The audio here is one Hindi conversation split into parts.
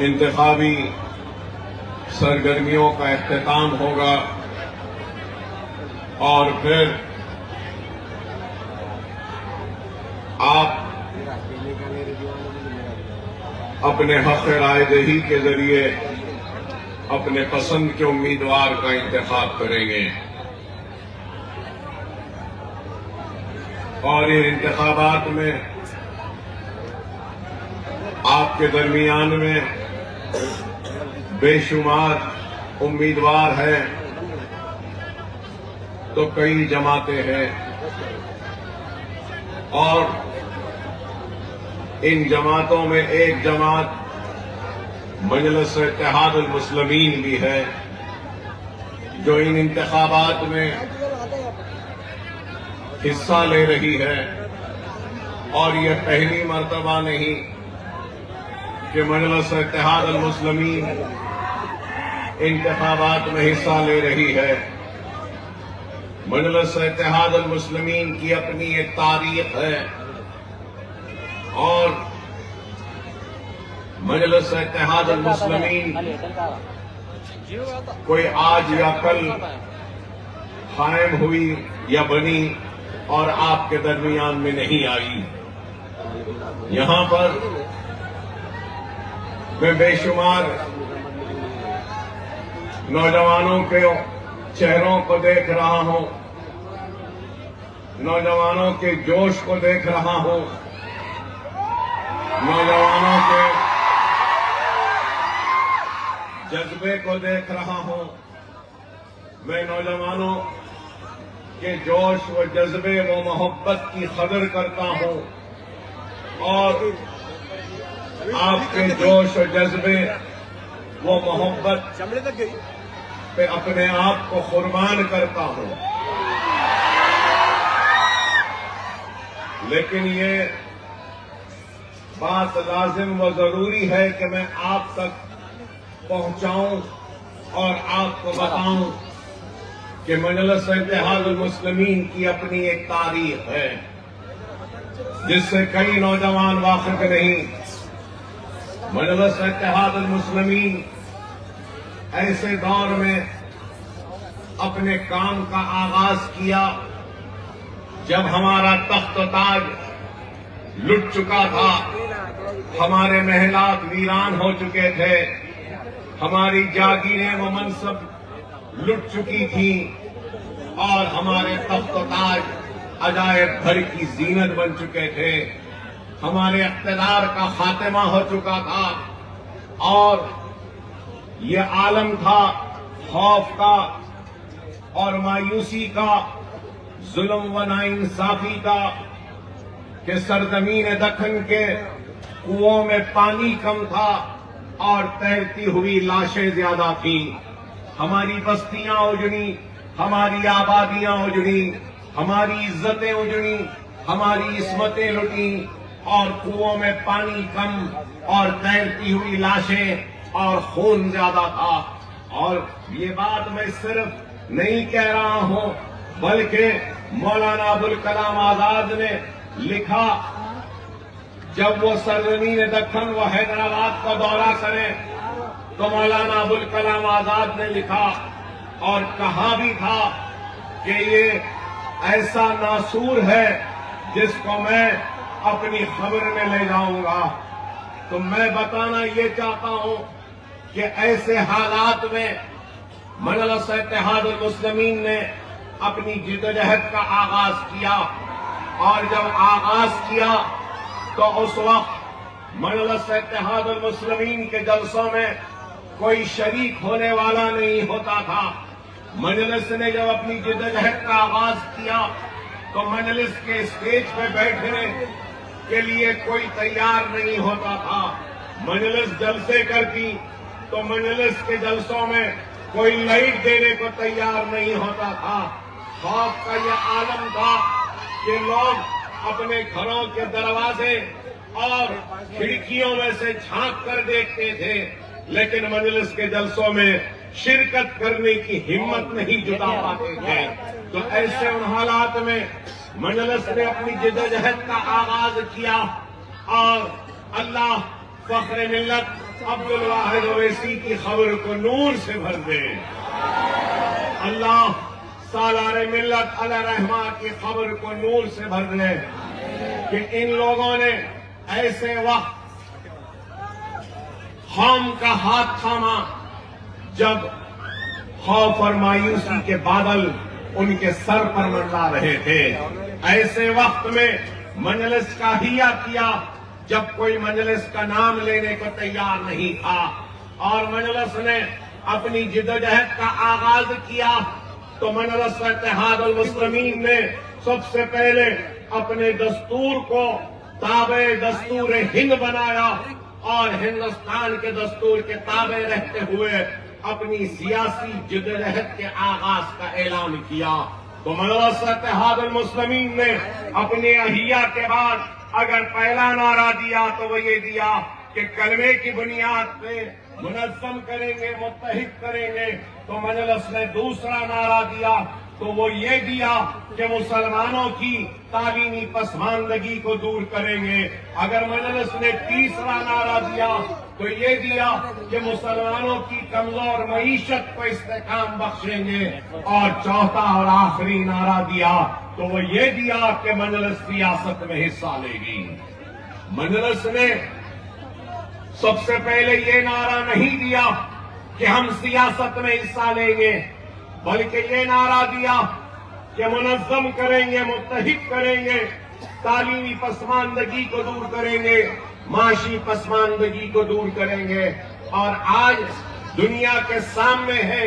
इंतखाबी सरगर्मियों का इख्तिताम होगा और फिर आप अपने हक रायदही के जरिए अपने पसंद के उम्मीदवार का इंतखाब करेंगे और इन इंतखाबात में आपके दरमियान में बेशुमार उम्मीदवार हैं तो कई जमातें हैं और इन जमातों में एक जमात मजलिस इत्तेहाद अल मुस्लिमीन भी है जो इन इंतखाबात में हिस्सा ले रही है और यह पहली मर्तबा नहीं कि मजलिस इत्तेहाद अल मुस्लिमीन इंतखाबात में हिस्सा ले रही है। मजलिस इत्तेहाद अल मुस्लिमीन की अपनी एक तारीख है और मजलिस इत्तेहाद अल मुस्लिमीन कोई आज या कल कायम हुई या बनी और आपके दरमियान में नहीं आई। यहां पर मैं बेशुमार नौजवानों के चेहरों को देख रहा हूं, नौजवानों के जोश को देख रहा हूं, नौजवानों के जज्बे को देख रहा हूं। मैं नौजवानों के जोश व जज्बे व मोहब्बत की कदर करता हूं और आपके जोश और जज्बे वो मोहब्बत पे अपने आप को कुर्बान करता हूं। लेकिन ये बात लाजिम व जरूरी है कि मैं आप तक पहुंचाऊं और आपको बताऊं कि मजलिस इत्तेहाद अल मुस्लिमीन की अपनी एक तारीख है जिससे कई नौजवान वाकिफ नहीं। मजलिस इत्तेहाद अल मुस्लिमीन ऐसे दौर में अपने काम का आगाज किया जब हमारा तख्त ताज लुट चुका था, हमारे महलात वीरान हो चुके थे, हमारी जागीरें व मनसब लुट चुकी थी और हमारे तख्त ताज अजायब भर की जीनत बन चुके थे। हमारे इख्तिदार का खात्मा हो चुका था और ये आलम था खौफ का और मायूसी का, जुल्म व नाइंसाफी का कि सरजमीन दखन के कुओं में पानी कम था और तैरती हुई लाशें ज्यादा थीं। हमारी बस्तियां उजड़ी, हमारी आबादियां उजड़ी, हमारी इज्जतें उजड़ी, हमारी इस्मतें लुटी और कुओं में पानी कम और तैरती हुई लाशें और खून ज्यादा था। और ये बात मैं सिर्फ नहीं कह रहा हूं बल्कि मौलाना अबुल कलाम आजाद ने लिखा जब वो सरजमीन दक्खन व हैदराबाद का दौरा करें तो मौलाना अबुल कलाम आजाद ने लिखा और कहा भी था कि ये ऐसा नासूर है जिसको मैं अपनी खबर में ले जाऊंगा। तो मैं बताना ये चाहता हूं कि ऐसे हालात में मजलिस इत्तेहाद अल मुस्लिमीन ने अपनी जिद्दोजहद का आगाज किया और जब आगाज किया तो उस वक्त मजलिस इत्तेहाद अल मुस्लिमीन के जलसों में कोई शरीक होने वाला नहीं होता था। मजलिस ने जब अपनी जिद्दोजहद का आगाज किया तो मजलिस के स्टेज पे बैठने के लिए कोई तैयार नहीं होता था। मजलिस जलसे करती तो मजलिस के जलसों में कोई लाइट देने को तैयार नहीं होता था। खौफ का यह आलम था कि लोग अपने घरों के दरवाजे और खिड़कियों में से झांक कर देखते थे, लेकिन मजलिस के जलसों में शिरकत करने की हिम्मत नहीं जुटा पाते थे। तो ऐसे उन हालात में मजलिस ने अपनी जिद्दोजहद का आगाज किया और अल्लाह फख्र मिल्लत अब्दुल वाहिद ओवैसी की खबर को नूर से भर दे। अल्लाह सालार मिल्लत अलैहिर्रहमा की खबर को नूर से भर दे कि इन लोगों ने ऐसे वक्त कौम का हाथ थामा जब खौफ और मायूसी के बादल उनके सर पर मंडरा रहे थे। ऐसे वक्त में मजलिस का हिया किया जब कोई मजलिस का नाम लेने को तैयार नहीं था और मजलिस ने अपनी जिद्दोजहद का आगाज किया तो मजलिस इत्तेहादुल मुस्लिमीन ने सबसे पहले अपने दस्तूर को ताबे दस्तूर हिंद बनाया और हिंदुस्तान के दस्तूर के ताबे रहते हुए अपनी सियासी जिद्दोजहद के आगाज का ऐलान किया। तो मजलिस इत्तेहादुल मुस्लिमीन ने अपने अहिया के बाद अगर पहला नारा दिया तो वो ये दिया कि कलमे की बुनियाद पे मुनज़्ज़म करेंगे, मुत्तहिद करेंगे। तो मजलिस ने दूसरा नारा दिया तो वो ये दिया कि मुसलमानों की तालीमी पसमानदगी को दूर करेंगे। अगर मजलिस ने तीसरा नारा दिया तो ये दिया कि मुसलमानों की कमजोर मईशत को इस्तेकाम बख्शेंगे। और चौथा और आखिरी नारा दिया तो वो ये दिया कि मजलिस सियासत में हिस्सा लेगी। मजलिस ने सबसे पहले ये नारा नहीं दिया कि हम सियासत में हिस्सा लेंगे, बल्कि ये नारा दिया कि मुनज़्ज़म करेंगे, मुत्तहिद करेंगे, तालीमी पसमानदगी को दूर करेंगे, माशी पसमानदगी को दूर करेंगे। और आज दुनिया के सामने है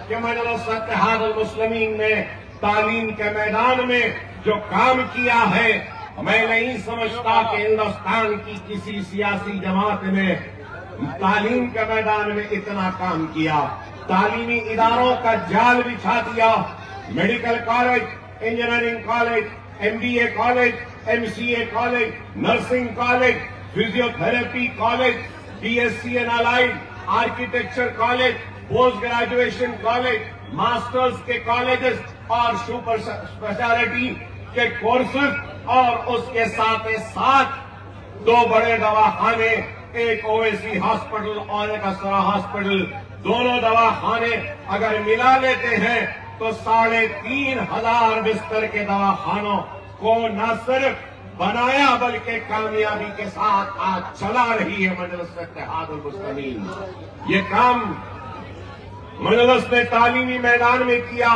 कि मजलिस इत्तेहादुल मुस्लिमीन ने तालीम के मैदान में जो काम किया है, मैं नहीं समझता कि हिंदुस्तान की किसी सियासी जमात ने तालीम के मैदान में इतना काम किया। तालीमी इदारों का जाल बिछा दिया। Medical college, engineering college, MBA college, MCA college, nursing college, physiotherapy college, BSc and allied, architecture college, post graduation college, masters के कॉलेजेस और सुपर स्पेशलिटी के कोर्सेज और उसके साथ साथ 2 बड़े दवाखाने, एक ओवैसी हॉस्पिटल और एक असरा हॉस्पिटल, दोनों दवाखाने अगर मिला लेते हैं तो 3,500 बिस्तर के दवाखानों को न सिर्फ बनाया बल्कि कामयाबी के साथ आज चला रही है मजलिस इत्तेहादुल मुस्लिमीन। ये काम मजलिस ने तालीमी मैदान में किया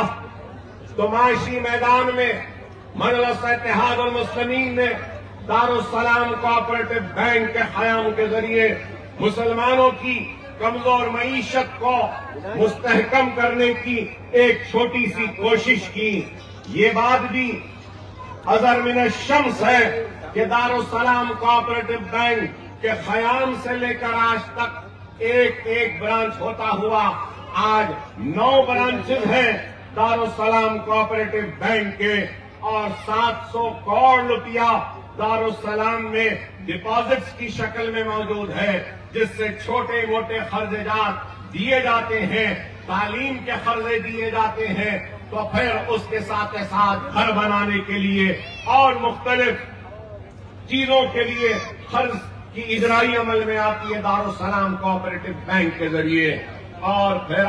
तो माशी मैदान में मजलिस इत्तेहादुल मुस्लिमीन ने दारुस्सलाम कोऑपरेटिव बैंक के क़याम के जरिए मुसलमानों की कमजोर मईशत को मुस्तहकम करने की एक छोटी सी कोशिश की। ये बात भी अज़र मिन शम्स है कि दारुस्सलाम कोऑपरेटिव बैंक के क़याम से लेकर आज तक एक ब्रांच होता हुआ आज 9 ब्रांचेज हैं दारुस्सलाम कोऑपरेटिव बैंक के और 700 करोड़ रुपया दारुस्सलाम में डिपॉजिट्स की शक्ल में मौजूद है, जिससे छोटे मोटे खर्जात दिए जाते हैं, तालीम के खर्चे दिए जाते हैं। तो फिर उसके साथ साथ घर बनाने के लिए और मुख्तलिफ चीजों के लिए खर्च की इजराई अमल में आती है दारुस्सलाम कोऑपरेटिव बैंक के जरिए। और फिर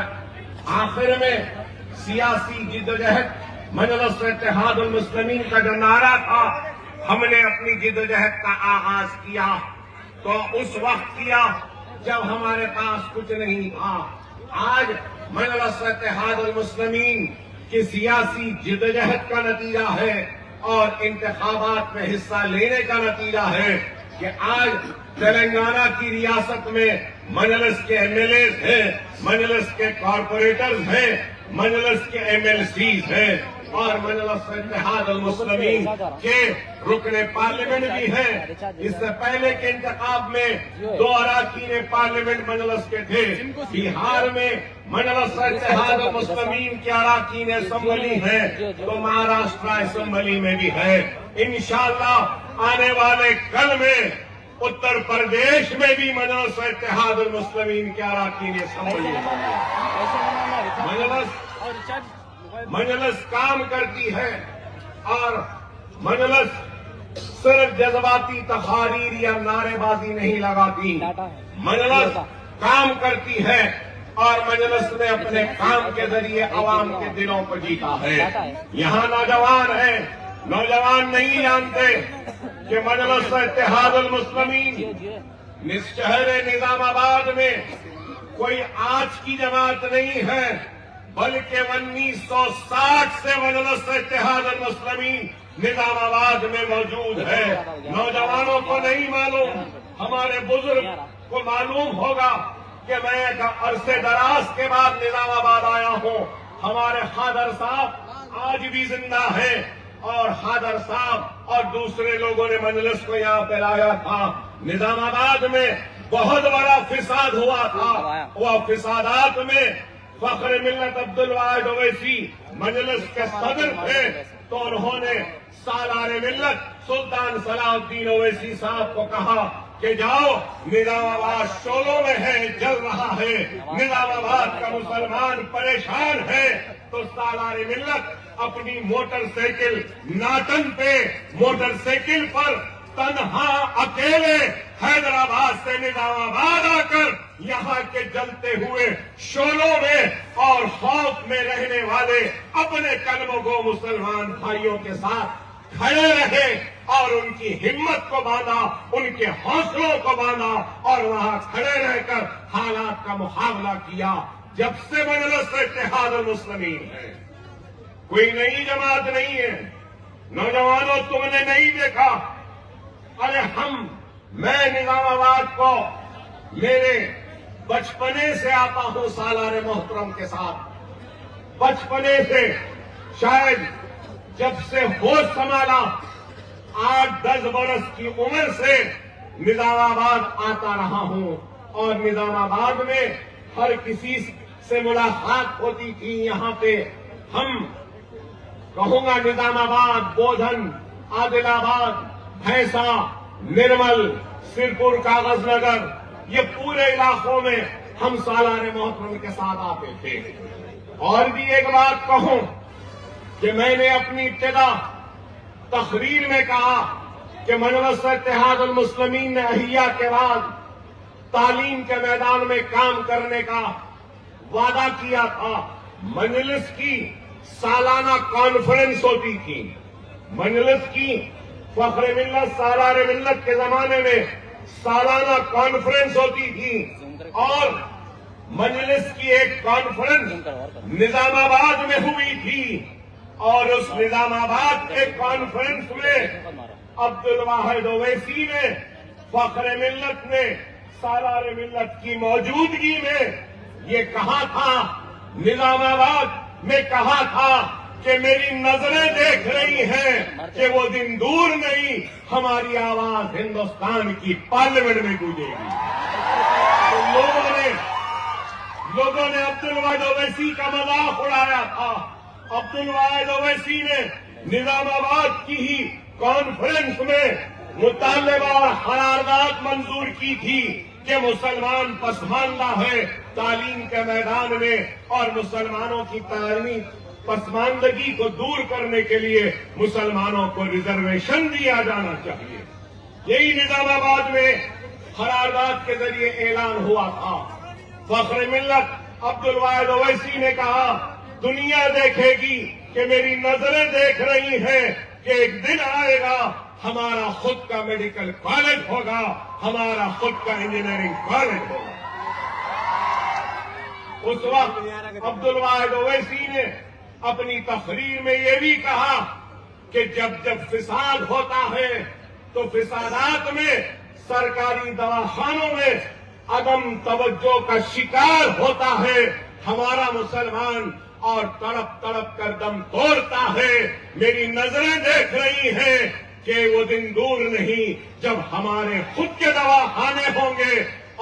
आखिर में सियासी जिद्दोजहद, मजलिस इत्तेहादुल मुस्लिमीन का जो नारा था, हमने अपनी जिद्दोजहद का आगाज किया तो उस वक्त किया जब हमारे पास कुछ नहीं था। आज मजलिस इत्तेहादुल मुस्लिमीन की सियासी जिद्दोजहद का नतीजा है और इंतखाबात में हिस्सा लेने का नतीजा है कि आज तेलंगाना की रियासत में मजलिस के MLAs हैं, मजलिस के कॉरपोरेटर्स हैं, मजलिस के MLCs हैं और मजलिस इत्तेहादुल मुस्लिमीन के रुकने पार्लियामेंट भी हैं। इससे पहले के इंतखाब में 2 अरकान पार्लियामेंट मजलिस के थे। बिहार में मजलिस इत्तेहादुल मुस्लिमीन के अरकान असेंबली है तो महाराष्ट्र असेंबली में भी है। इंशाअल्लाह आने वाले कल में उत्तर प्रदेश में भी मजलिस इत्तेहादुल मुस्लिमीन के अरकान असेंबली मजलिस काम करती है और मजलिस सिर्फ जज्बाती तकारीर या नारेबाजी नहीं लगाती, मजलिस काम करती है और मजलिस ने अपने काम के जरिए अवाम के दिलों को जीता है। यहाँ नौजवान है, नौजवान नहीं जानते कि मजलिस इत्तेहादुल मुस्लिमीन शहर निजामाबाद में कोई आज की जमात नहीं है, बल्कि 1960 से मजलिस इत्तेहादुल मुस्लिमीन निजामाबाद में मौजूद है। नौजवानों को नहीं मालूम, हमारे बुजुर्ग को मालूम होगा कि मैं अरसे दराज के बाद निजामाबाद आया हूं। हमारे खादर साहब आज भी जिंदा है और खादर साहब और दूसरे लोगों ने मजलिस को यहाँ पे लाया था। निजामाबाद में बहुत बड़ा फिसाद हुआ था। वह फिसादात में फख्र मिल्लत अब्दुल वाहिद ओवैसी मजलिस के सदर थे, तो उन्होंने सालारे मिल्लत सुल्तान सलाहुद्दीन ओवैसी साहब को कहा कि जाओ, निजामाबाद शोलों में है, जल रहा है, निजामाबाद का मुसलमान परेशान है। तो सालारे मिल्लत अपनी मोटरसाइकिल नाटन पे मोटरसाइकिल पर तन्हा अकेले हैदराबाद से निजामाबाद आकर यहाँ के जलते हुए शोलों में और खौफ में रहने वाले अपने कलमों को मुसलमान भाइयों के साथ खड़े रहे और उनकी हिम्मत को बांधा, उनके हौसलों को बांधा और वहां खड़े रहकर हालात का मुकाबला किया। जब से मजलिस इत्तेहादुल मुस्लिमीन है, कोई नई जमात नहीं है। नौजवानों, तुमने नहीं देखा, अरे मैं निजामाबाद को मेरे बचपने से आता हूं सालारे मोहतरम के साथ। बचपने से शायद जब से होश संभाला 8-10 बरस की उम्र से निजामाबाद आता रहा हूं और निजामाबाद में हर किसी से मुलाकात होती थी। यहाँ पे हम कहूंगा निजामाबाद, बोधन, आदिलाबाद, भैंसा, निर्मल, सिरपुर, कागजनगर, ये पूरे इलाकों में हम सालारे मोहतरम के साथ आते थे। और भी एक बात कहूं कि मैंने अपनी इब्तिदा तकरीर में कहा कि मजलिस इत्तेहादुल मुस्लिमीन ने अहिया के बाद तालीम के मैदान में काम करने का वादा किया था। मजलिस की सालाना कॉन्फ्रेंस होती थी। मजलिस की फख्र मिल्लत सालारे मिल्लत के जमाने में सालाना कॉन्फ्रेंस होती थी और मजलिस की एक कॉन्फ्रेंस निजामाबाद में हुई थी और उस निजामाबाद के कॉन्फ्रेंस में अब्दुल वाहिद ओवैसी ने फख्र मिल्लत ने सालारे मिल्लत की मौजूदगी में ये कहा था, निजामाबाद में कहा था कि मेरी नजरें देख रही हैं कि वो दिन दूर नहीं, हमारी आवाज हिंदुस्तान की पार्लियामेंट में गूंजेगी। तो लोगों ने अब्दुल वाहिद ओवैसी का मजाक उड़ाया था। अब्दुल वाहिद ओवैसी ने निजामाबाद की ही कॉन्फ्रेंस में मुतालबा और करारदाद मंजूर की थी कि मुसलमान पसमानदा है तालीम के मैदान में और मुसलमानों की तालीमी पसमानदगी को दूर करने के लिए मुसलमानों को रिजर्वेशन दिया जाना चाहिए। यही निजामाबाद में करारदाद के जरिए ऐलान हुआ था। फख्र मिल्लत अब्दुल वाहिद ओवैसी ने कहा, दुनिया देखेगी कि मेरी नजरें देख रही हैं कि एक दिन आएगा हमारा खुद का मेडिकल कॉलेज होगा, हमारा खुद का इंजीनियरिंग कॉलेज होगा। उस वक्त अब्दुल वाहिद ओवैसी ने अपनी तकरीर में ये भी कहा कि जब जब फिसाद होता है तो फिसादात में सरकारी दवाखानों में अदम तवज्जो का शिकार होता है हमारा मुसलमान और तड़प तड़प कर दम तोड़ता है। मेरी नजरें देख रही हैं कि वो दिन दूर नहीं जब हमारे खुद के दवाखाने होंगे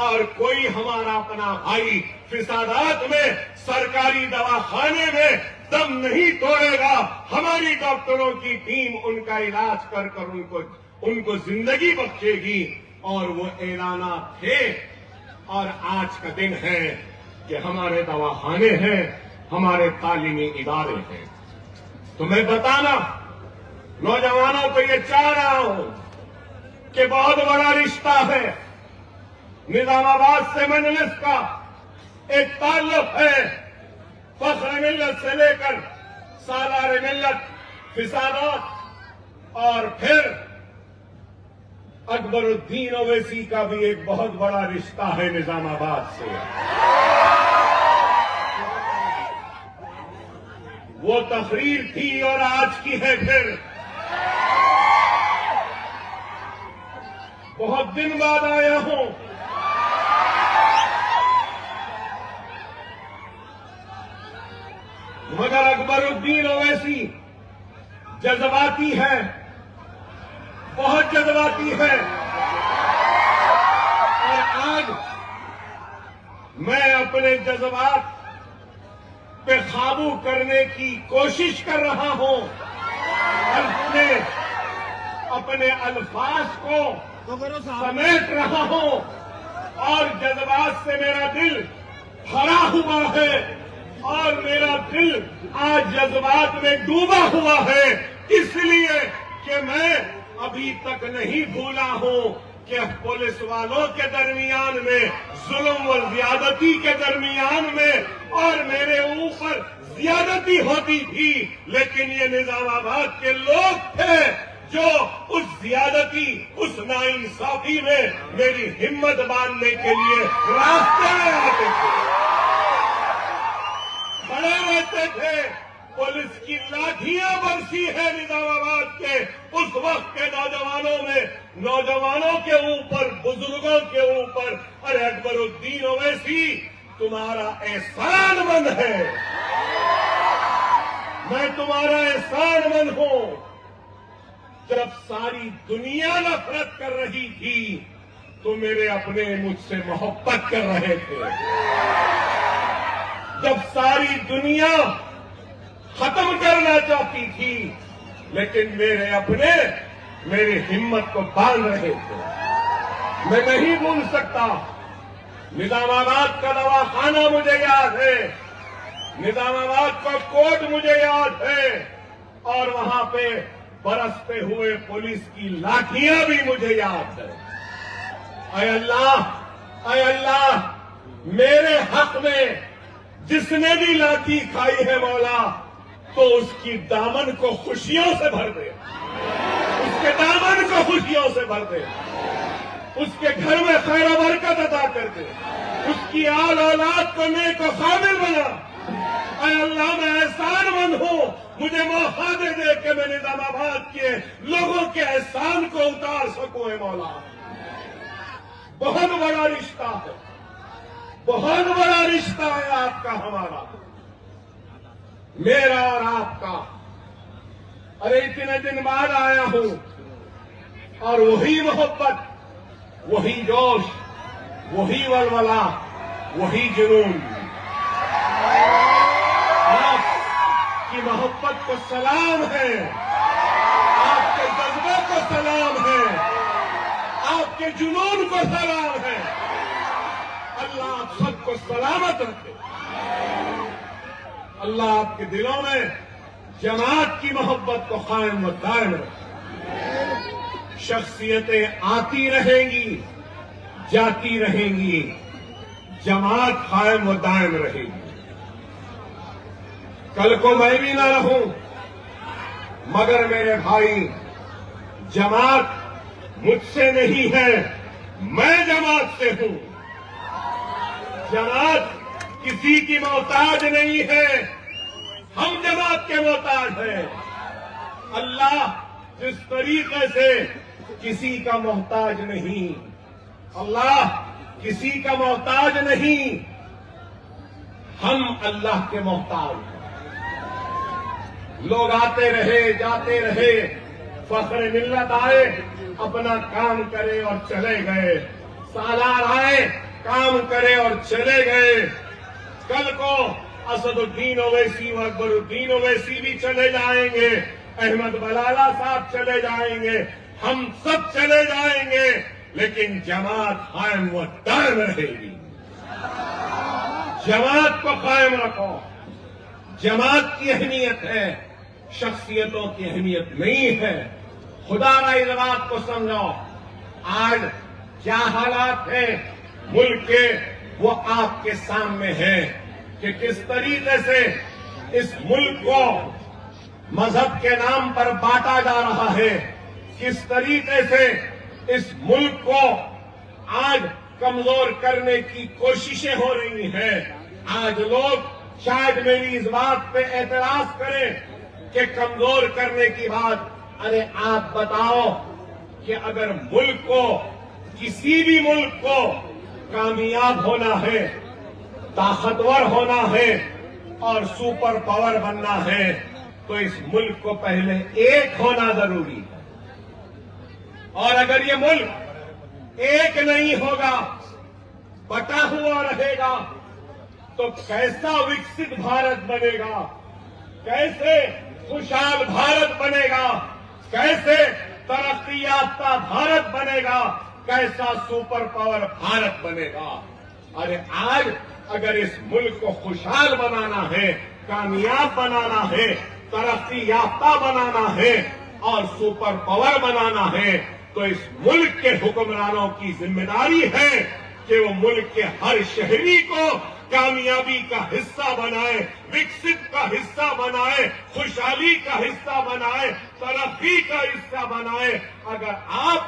और कोई हमारा अपना भाई फिसादात में सरकारी दवाखाने में दम नहीं तोड़ेगा। हमारी डॉक्टरों की टीम उनका इलाज कर कर उनको जिंदगी बख्शेगी। और वो ऐलाना थे और आज का दिन है कि हमारे दवाखाने हैं, हमारे तालीमी इदारे हैं। तो मैं बताना नौजवानों को ये चाह रहा हूं कि बहुत बड़ा रिश्ता है निजामाबाद से मजलिस का, एक ताल्लुक है फख्र मिल्लत से लेकर सालार मिल्लत फिसादात, और फिर अकबरुद्दीन ओवैसी का भी एक बहुत बड़ा रिश्ता है निजामाबाद से। वो तकरीर थी और आज की है फिर। बहुत दिन बाद आया हूं, मगर अकबरुद्दीन ओवैसी जज्बाती है, बहुत जज्बाती है। और आज मैं अपने जज्बात पे काबू करने की कोशिश कर रहा हूं और अपने अल्फाज को समेट रहा हूं, और जज्बात से मेरा दिल भरा हुआ है और मेरा दिल आज जज्बात में डूबा हुआ है, इसलिए कि मैं अभी तक नहीं भूला हूं कि पुलिस वालों के दरमियान में, जुल्म व ज्यादती के दरमियान में और मेरे ऊपर ज्यादती होती थी, लेकिन ये निजामाबाद के लोग थे जो उस ज्यादती, उस नाइंसाफी में मेरी हिम्मत बांधने के लिए रास्ते में आते थे, खड़े रहते थे। पुलिस की लाठियां बरसी है निजामाबाद के उस वक्त के नौजवानों में, नौजवानों के ऊपर, बुजुर्गों के ऊपर। अरे अकबरुद्दीन ओवैसी, तुम्हारा एहसानमंद है, मैं तुम्हारा एहसानमंद हूं। जब सारी दुनिया नफरत कर रही थी तो मेरे अपने मुझसे मोहब्बत कर रहे थे। जब सारी दुनिया खत्म करना चाहती थी, लेकिन मेरे अपने मेरी हिम्मत को बांध रहे थे। मैं नहीं भूल सकता, निजामाबाद का दवाखाना मुझे याद है, निजामाबाद का कोर्ट मुझे याद है, और वहां पे बरसते हुए पुलिस की लाठियां भी मुझे याद है। ऐ अल्लाह, मेरे हक में जिसने भी लाठी खाई है मौला, तो उसकी दामन को खुशियों से भर दे, उसके दामन को खुशियों से भर दे, उसके घर में खैर बरकत अता कर दे, उसकी आल औलाद को नेक व कामिल बना। ऐ अल्लाह, मैं एहसानमंद हूं, मुझे मौका दे कि मैं निजामाबाद के लोगों के एहसान को उतार सकूं। है मौला, बहुत बड़ा रिश्ता है, बहुत बड़ा रिश्ता है आपका हमारा, मेरा और आपका। अरे इतने दिन बाद आया हूं और वही मोहब्बत, वही जोश, वही वलवला, वही जुनून। आपकी मोहब्बत को सलाम है, आपके जज्बे को सलाम है, आपके जुनून को सलाम है। अल्लाह आप सबको सलामत रखे, अल्लाह आपके दिलों में जमात की मोहब्बत को कायम व दायम रखे। शख्सियतें आती रहेंगी, जाती रहेंगी, जमात कायम व दायम रहेगी। कल को मैं भी ना रहूं, मगर मेरे भाई, जमात मुझसे नहीं है, मैं जमात से हूं। जमात किसी की मोहताज नहीं है, हम जमात के मोहताज हैं। अल्लाह जिस तरीके से किसी का मोहताज नहीं, अल्लाह किसी का मोहताज नहीं, हम अल्लाह के मोहताज हैं। लोग आते रहे, जाते रहे, फख्र मिल्लत आए, अपना काम करे और चले गए, सालार आए, काम करे और चले गए। कल को असदुद्दीन ओवैसी व अकबरुद्दीन ओवैसी भी चले जाएंगे, अहमद बलाला साहब चले जाएंगे, हम सब चले जाएंगे, लेकिन जमात कायम व दायम रहेगी। जमात को कायम रखो, जमात की अहमियत है, शख्सियतों की अहमियत नहीं है। खुदा ना इस बात को समझो। आज क्या हालात हैं मुल्क के, वो आपके सामने है कि किस तरीके से इस मुल्क को मजहब के नाम पर बांटा जा रहा है, किस तरीके से इस मुल्क को आज कमजोर करने की कोशिशें हो रही हैं। आज लोग शायद मेरी इस बात पे एतराज करें कि कमजोर करने की बात, अरे आप बताओ कि अगर मुल्क को, किसी भी मुल्क को कामयाब होना है, ताकतवर होना है और सुपर पावर बनना है, तो इस मुल्क को पहले एक होना जरूरी है। और अगर ये मुल्क एक नहीं होगा, बटा हुआ रहेगा, तो कैसा विकसित भारत बनेगा, कैसे खुशहाल भारत बनेगा, कैसे तरक्की याफ्ता भारत बनेगा, कैसा सुपर पावर भारत बनेगा। अरे आज अगर इस मुल्क को खुशहाल बनाना है, कामयाब बनाना है, तरक्की याफ्ता बनाना है और सुपर पावर बनाना है, तो इस मुल्क के हुक्मरानों की जिम्मेदारी है कि वो मुल्क के हर शहरी को कामयाबी का हिस्सा बनाए, विकसित का हिस्सा बनाए, खुशहाली का हिस्सा बनाए, तरक्की का हिस्सा बनाए। अगर आप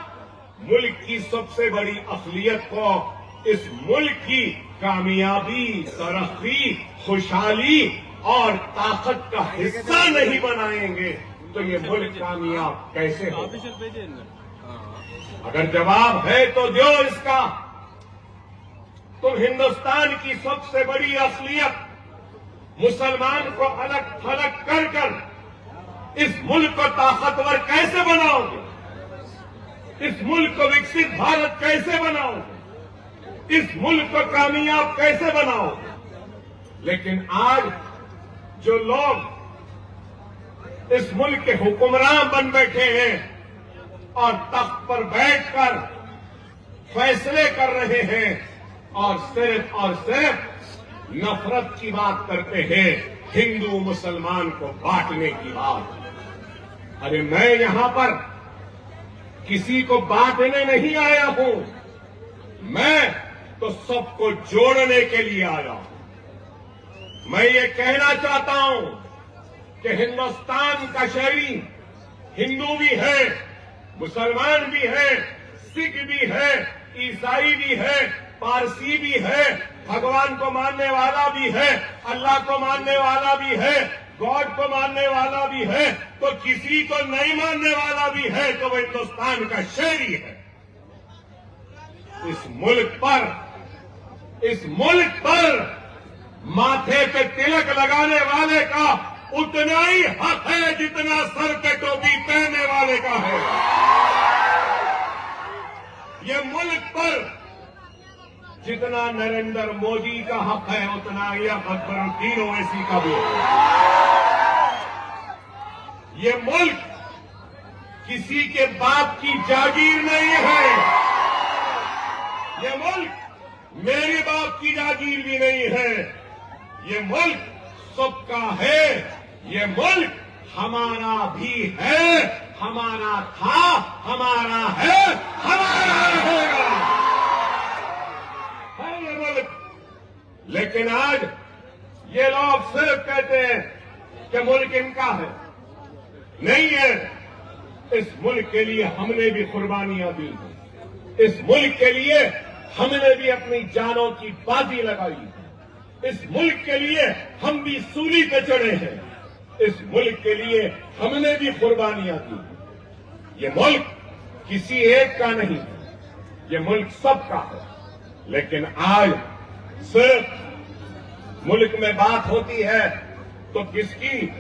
मुल्क की सबसे बड़ी अखिलियत को इस मुल्क की कामयाबी, तरक्की, खुशहाली और ताकत का हिस्सा नहीं बनाएंगे, तो ये मुल्क कामयाब कैसे होगा? अगर जवाब है तो दो इसका। तुम हिंदुस्तान की सबसे बड़ी अखिलियत मुसलमान को अलग थलग कर कर इस मुल्क को ताकतवर कैसे बनाओगे? इस मुल्क को विकसित भारत कैसे बनाओगे? इस मुल्क को कामयाब कैसे बनाओगे? लेकिन आज जो लोग इस मुल्क के हुक्मरान बन बैठे हैं और तख्त पर बैठकर फैसले कर रहे हैं और सिर्फ नफरत की बात करते हैं, हिंदू मुसलमान को बांटने की बात। अरे मैं यहां पर किसी को बांटने नहीं आया हूं, मैं तो सबको जोड़ने के लिए आया हूं। मैं ये कहना चाहता हूं कि हिंदुस्तान का शहरी हिंदू भी है, मुसलमान भी है, सिख भी है, ईसाई भी है, पारसी भी है, भगवान को मानने वाला भी है, अल्लाह को मानने वाला भी है, गॉड को मानने वाला भी है, तो किसी को नहीं मानने वाला भी है, तो वह हिंदुस्तान का शहरी है। इस मुल्क पर माथे पे तिलक लगाने वाले का उतना ही हक है जितना सर पे टोपी पहनने वाले का है। ये मुल्क पर जितना नरेंद्र मोदी का हक है, उतना ही अकबरुद्दीन ओवैसी का भी है। ये मुल्क किसी के बाप की जागीर नहीं है। ये मुल्क मेरे बाप की जागीर भी नहीं है। ये मुल्क सबका है। ये मुल्क हमारा भी है, हमारा था, हमारा है, हमारा रहेगा। है ये मुल्क। लेकिन आज ये लोग सिर्फ कहते हैं कि मुल्क इनका है। नहीं है। इस मुल्क के लिए हमने भी कुर्बानियां दी हैं। इस मुल्क के लिए हमने भी अपनी जानों की बाजी लगाई। इस मुल्क के लिए हम भी सूली पे चढ़े हैं। इस मुल्क के लिए हमने भी कुर्बानियां दी। ये मुल्क किसी एक का नहीं, ये मुल्क सबका है। लेकिन आज सिर्फ मुल्क में बात होती है तो किसकी?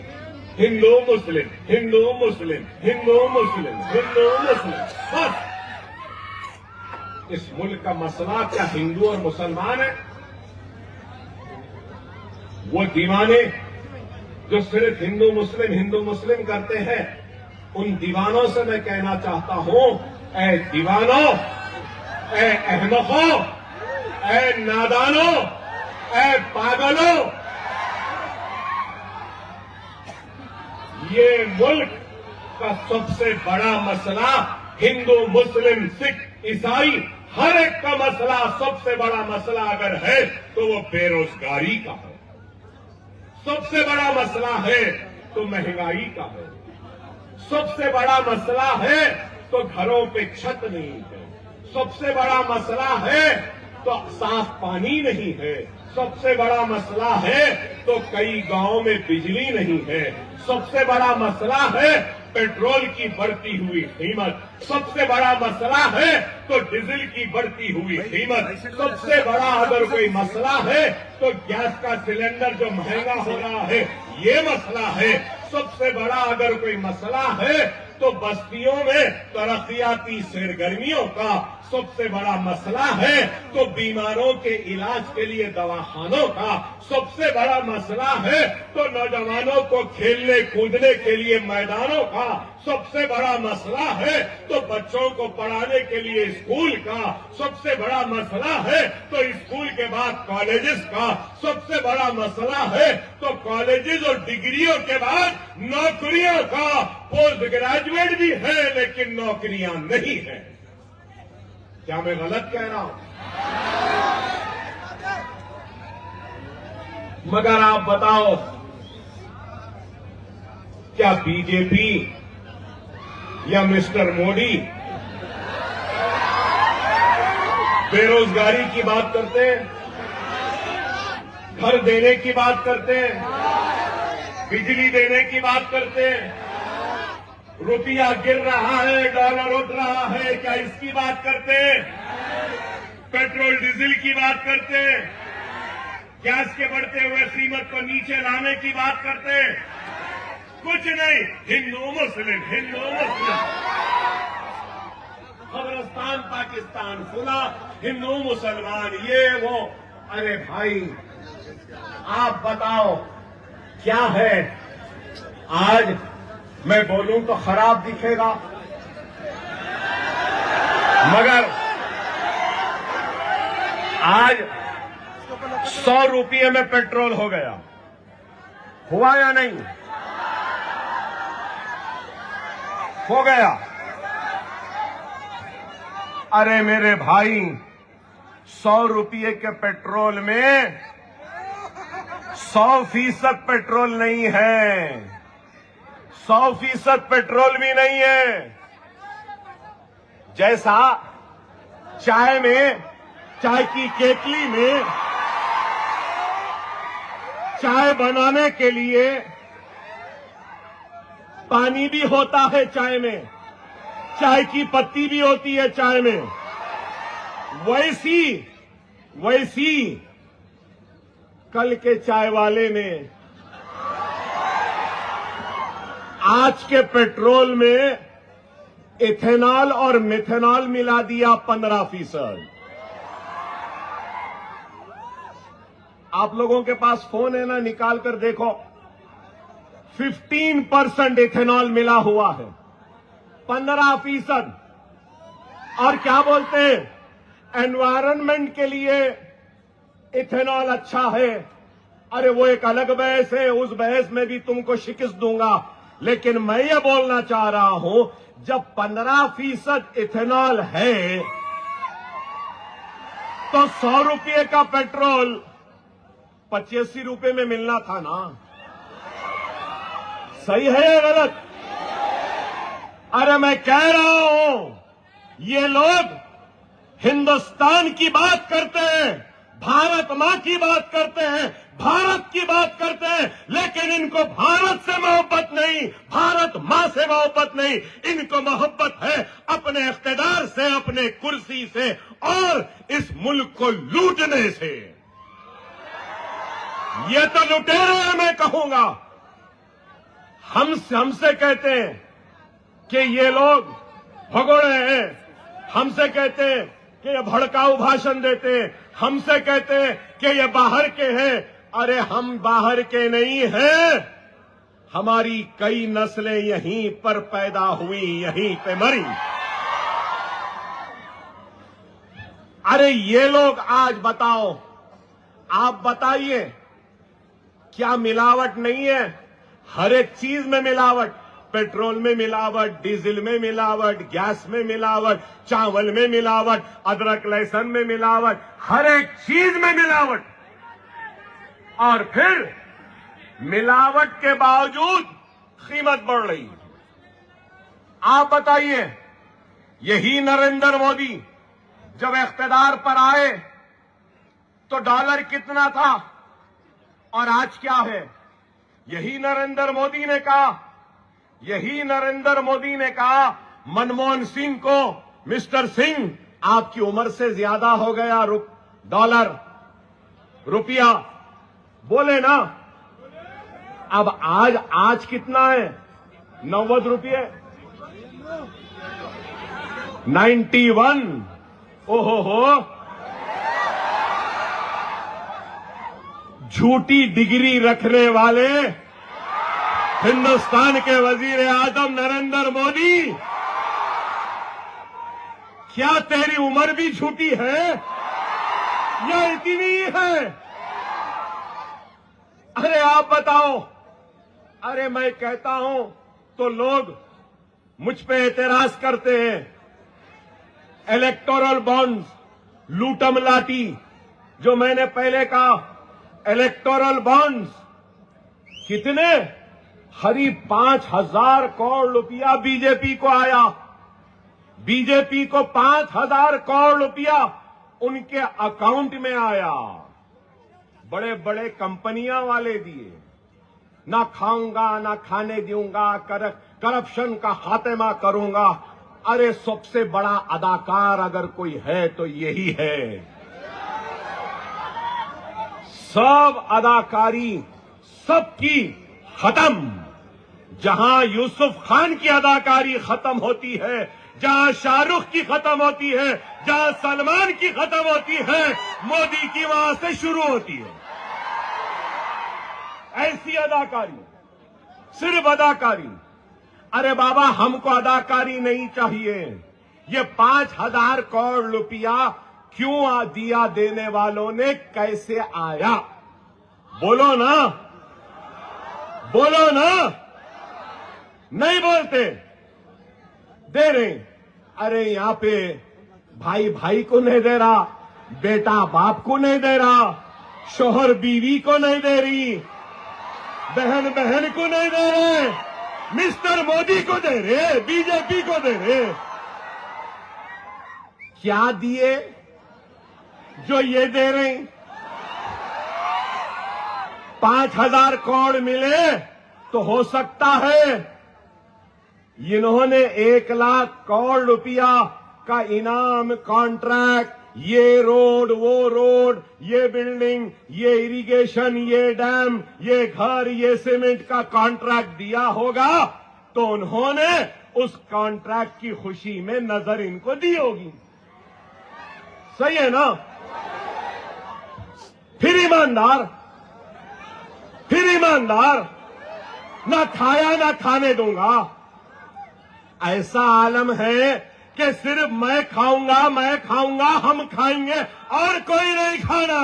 हिंदू मुस्लिम, हिंदू मुस्लिम, हिंदू मुस्लिम, हिंदू मुस्लिम। बस इस मुल्क का मसला क्या हिंदू और मुसलमान है? वो दीवाने जो सिर्फ हिंदू मुस्लिम करते हैं, उन दीवानों से मैं कहना चाहता हूं, ऐ दीवानों, ऐ अहमकों, ऐ नादानों, ऐ पागलों, ये मुल्क का सबसे बड़ा मसला हिंदू, मुस्लिम, सिख, ईसाई हर एक का मसला, सबसे बड़ा मसला अगर है तो वो बेरोजगारी का है। सबसे बड़ा मसला है तो महंगाई का है। सबसे बड़ा मसला है तो घरों पे छत नहीं है। सबसे बड़ा मसला है तो साफ पानी नहीं है। सबसे बड़ा मसला है तो कई गांवों में बिजली नहीं है। सबसे बड़ा मसला है पेट्रोल की बढ़ती हुई कीमत। सबसे बड़ा मसला है तो डीजल की बढ़ती हुई कीमत। सबसे बड़ा अगर कोई मसला है तो गैस का सिलेंडर जो महंगा हो रहा है, ये मसला है। सबसे बड़ा अगर कोई मसला है तो बस्तियों में तरक्याती सरगर्मियों का सबसे बड़ा मसला है। तो बीमारों के इलाज के लिए दवाखानों का सबसे बड़ा मसला है। तो नौजवानों को खेलने कूदने के लिए मैदानों का सबसे बड़ा मसला है। तो बच्चों को पढ़ाने के लिए स्कूल का सबसे बड़ा मसला है। तो स्कूल के बाद कॉलेजेस का सबसे बड़ा मसला है। तो कॉलेजेस और डिग्रियों के बाद नौकरियों का, पोस्ट ग्रेजुएट भी है लेकिन नौकरियां नहीं है। क्या मैं गलत कह रहा हूं? मगर आप बताओ, क्या बीजेपी या मिस्टर मोदी बेरोजगारी की बात करते हैं, घर देने की बात करते हैं, बिजली देने की बात करते हैं, रुपया गिर रहा है, डॉलर उठ रहा है, क्या इसकी बात करते हैं? पेट्रोल डीजल की बात करते हैं, गैस के बढ़ते हुए कीमत को नीचे लाने की बात करते हैं? कुछ नहीं, हिंदू मुस्लिम, हिंदू मुस्लिम, कब्रिस्तान पाकिस्तान खुला, हिंदू मुसलमान ये वो। अरे भाई आप बताओ क्या है? आज मैं बोलूं तो खराब दिखेगा, मगर आज 100 रुपये में पेट्रोल हो गया, हुआ या नहीं? हो गया। अरे मेरे भाई, 100 रुपये के पेट्रोल में 100% पेट्रोल नहीं है, 100% पेट्रोल भी नहीं है। जैसा चाय में, चाय की केतली में चाय बनाने के लिए पानी भी होता है, चाय में चाय की पत्ती भी होती है चाय में, वैसी कल के चाय वाले ने आज के पेट्रोल में इथेनॉल और मिथेनॉल मिला दिया 15%। आप लोगों के पास फोन है ना, निकाल कर देखो, 15% इथेनॉल मिला हुआ है, 15%। और क्या बोलते हैं, एनवायरनमेंट के लिए इथेनॉल अच्छा है। अरे वो एक अलग बहस है, उस बहस में भी तुमको शिकस्त दूंगा। लेकिन मैं ये बोलना चाह रहा हूं, जब 15% इथेनॉल है तो 100 रुपये का पेट्रोल 85 रुपये में मिलना था ना? सही है या गलत? अरे मैं कह रहा हूं, ये लोग हिंदुस्तान की बात करते हैं, भारत मां की बात करते हैं, भारत की बात करते हैं, लेकिन इनको भारत से मोहब्बत नहीं, भारत मां से मोहब्बत नहीं। इनको मोहब्बत है अपने इख्तिदार से, अपने कुर्सी से और इस मुल्क को लूटने से। ये तो लुटेरे हैं, मैं कहूंगा। हमसे कहते हैं कि ये लोग भगोड़े हैं, हमसे कहते हैं कि ये भड़काऊ भाषण देते हैं, हमसे कहते हैं कि ये बाहर के हैं। अरे हम बाहर के नहीं हैं, हमारी कई नस्लें यहीं पर पैदा हुई, यहीं पे मरी। अरे ये लोग आज बताओ, आप बताइए, क्या मिलावट नहीं है? हर एक चीज में मिलावट, पेट्रोल में मिलावट, डीजल में मिलावट, गैस में मिलावट, चावल में मिलावट, अदरक लहसुन में मिलावट, हर एक चीज में मिलावट। और फिर मिलावट के बावजूद कीमत बढ़ रही। आप बताइए, यही नरेंद्र मोदी जब इख्तिदार पर आए तो डॉलर कितना था और आज क्या है? यही नरेंद्र मोदी ने कहा मनमोहन सिंह को, मिस्टर सिंह आपकी उम्र से ज्यादा हो गया डॉलर, रुपया, बोले ना। अब आज कितना है? 90 रुपये, 91। ओहो हो, झूठी डिग्री रखने वाले हिंदुस्तान के वजीर आजम नरेंद्र मोदी, क्या तेरी उम्र भी झूठी है या इतनी ही है? अरे आप बताओ। अरे मैं कहता हूं तो लोग मुझ पे एतराज करते हैं। इलेक्टोरल बॉन्ड्स, लूटम लाटी, जो मैंने पहले कहा, इलेक्टोरल बॉन्ड्स कितने? करीब 5,000 करोड़ रुपया बीजेपी को आया। बीजेपी को 5,000 करोड़ रुपया उनके अकाउंट में आया। बड़े बड़े कंपनियां वाले दिए। ना खाऊंगा ना खाने दूंगा, करप्शन का खात्मा करूंगा। अरे सबसे बड़ा अदाकार अगर कोई है तो यही है। सब अदाकारी सबकी खत्म। जहां यूसुफ खान की अदाकारी खत्म होती है, जहां शाहरुख की खत्म होती है, जहां सलमान की खत्म होती है, मोदी की वहां से शुरू होती है। ऐसी अदाकारी, सिर्फ अदाकारी। अरे बाबा, हमको अदाकारी नहीं चाहिए। ये 5,000 करोड़ रुपया क्यों दिया? देने वालों ने कैसे आया? बोलो ना, बोलो ना। नहीं बोलते, दे रहे। अरे यहां पे भाई भाई को नहीं दे रहा, बेटा बाप को नहीं दे रहा, शोहर बीवी को नहीं दे रही, बहन बहन को नहीं दे रहे, मिस्टर मोदी को दे रहे, बीजेपी को दे रहे। क्या दिए जो ये दे रहे? 5,000 करोड़ मिले तो हो सकता है इन्होंने 1 लाख करोड़ रुपया का इनाम, कॉन्ट्रैक्ट, ये रोड, वो रोड, ये बिल्डिंग, ये इरिगेशन, ये डैम, ये घर, ये सीमेंट का कॉन्ट्रैक्ट दिया होगा तो उन्होंने उस कॉन्ट्रैक्ट की खुशी में नजर इनको दी होगी। सही है ना? फिर ईमानदार, ना खाया ना खाने दूंगा। ऐसा आलम है कि सिर्फ मैं खाऊंगा, हम खाएंगे और कोई नहीं खाना।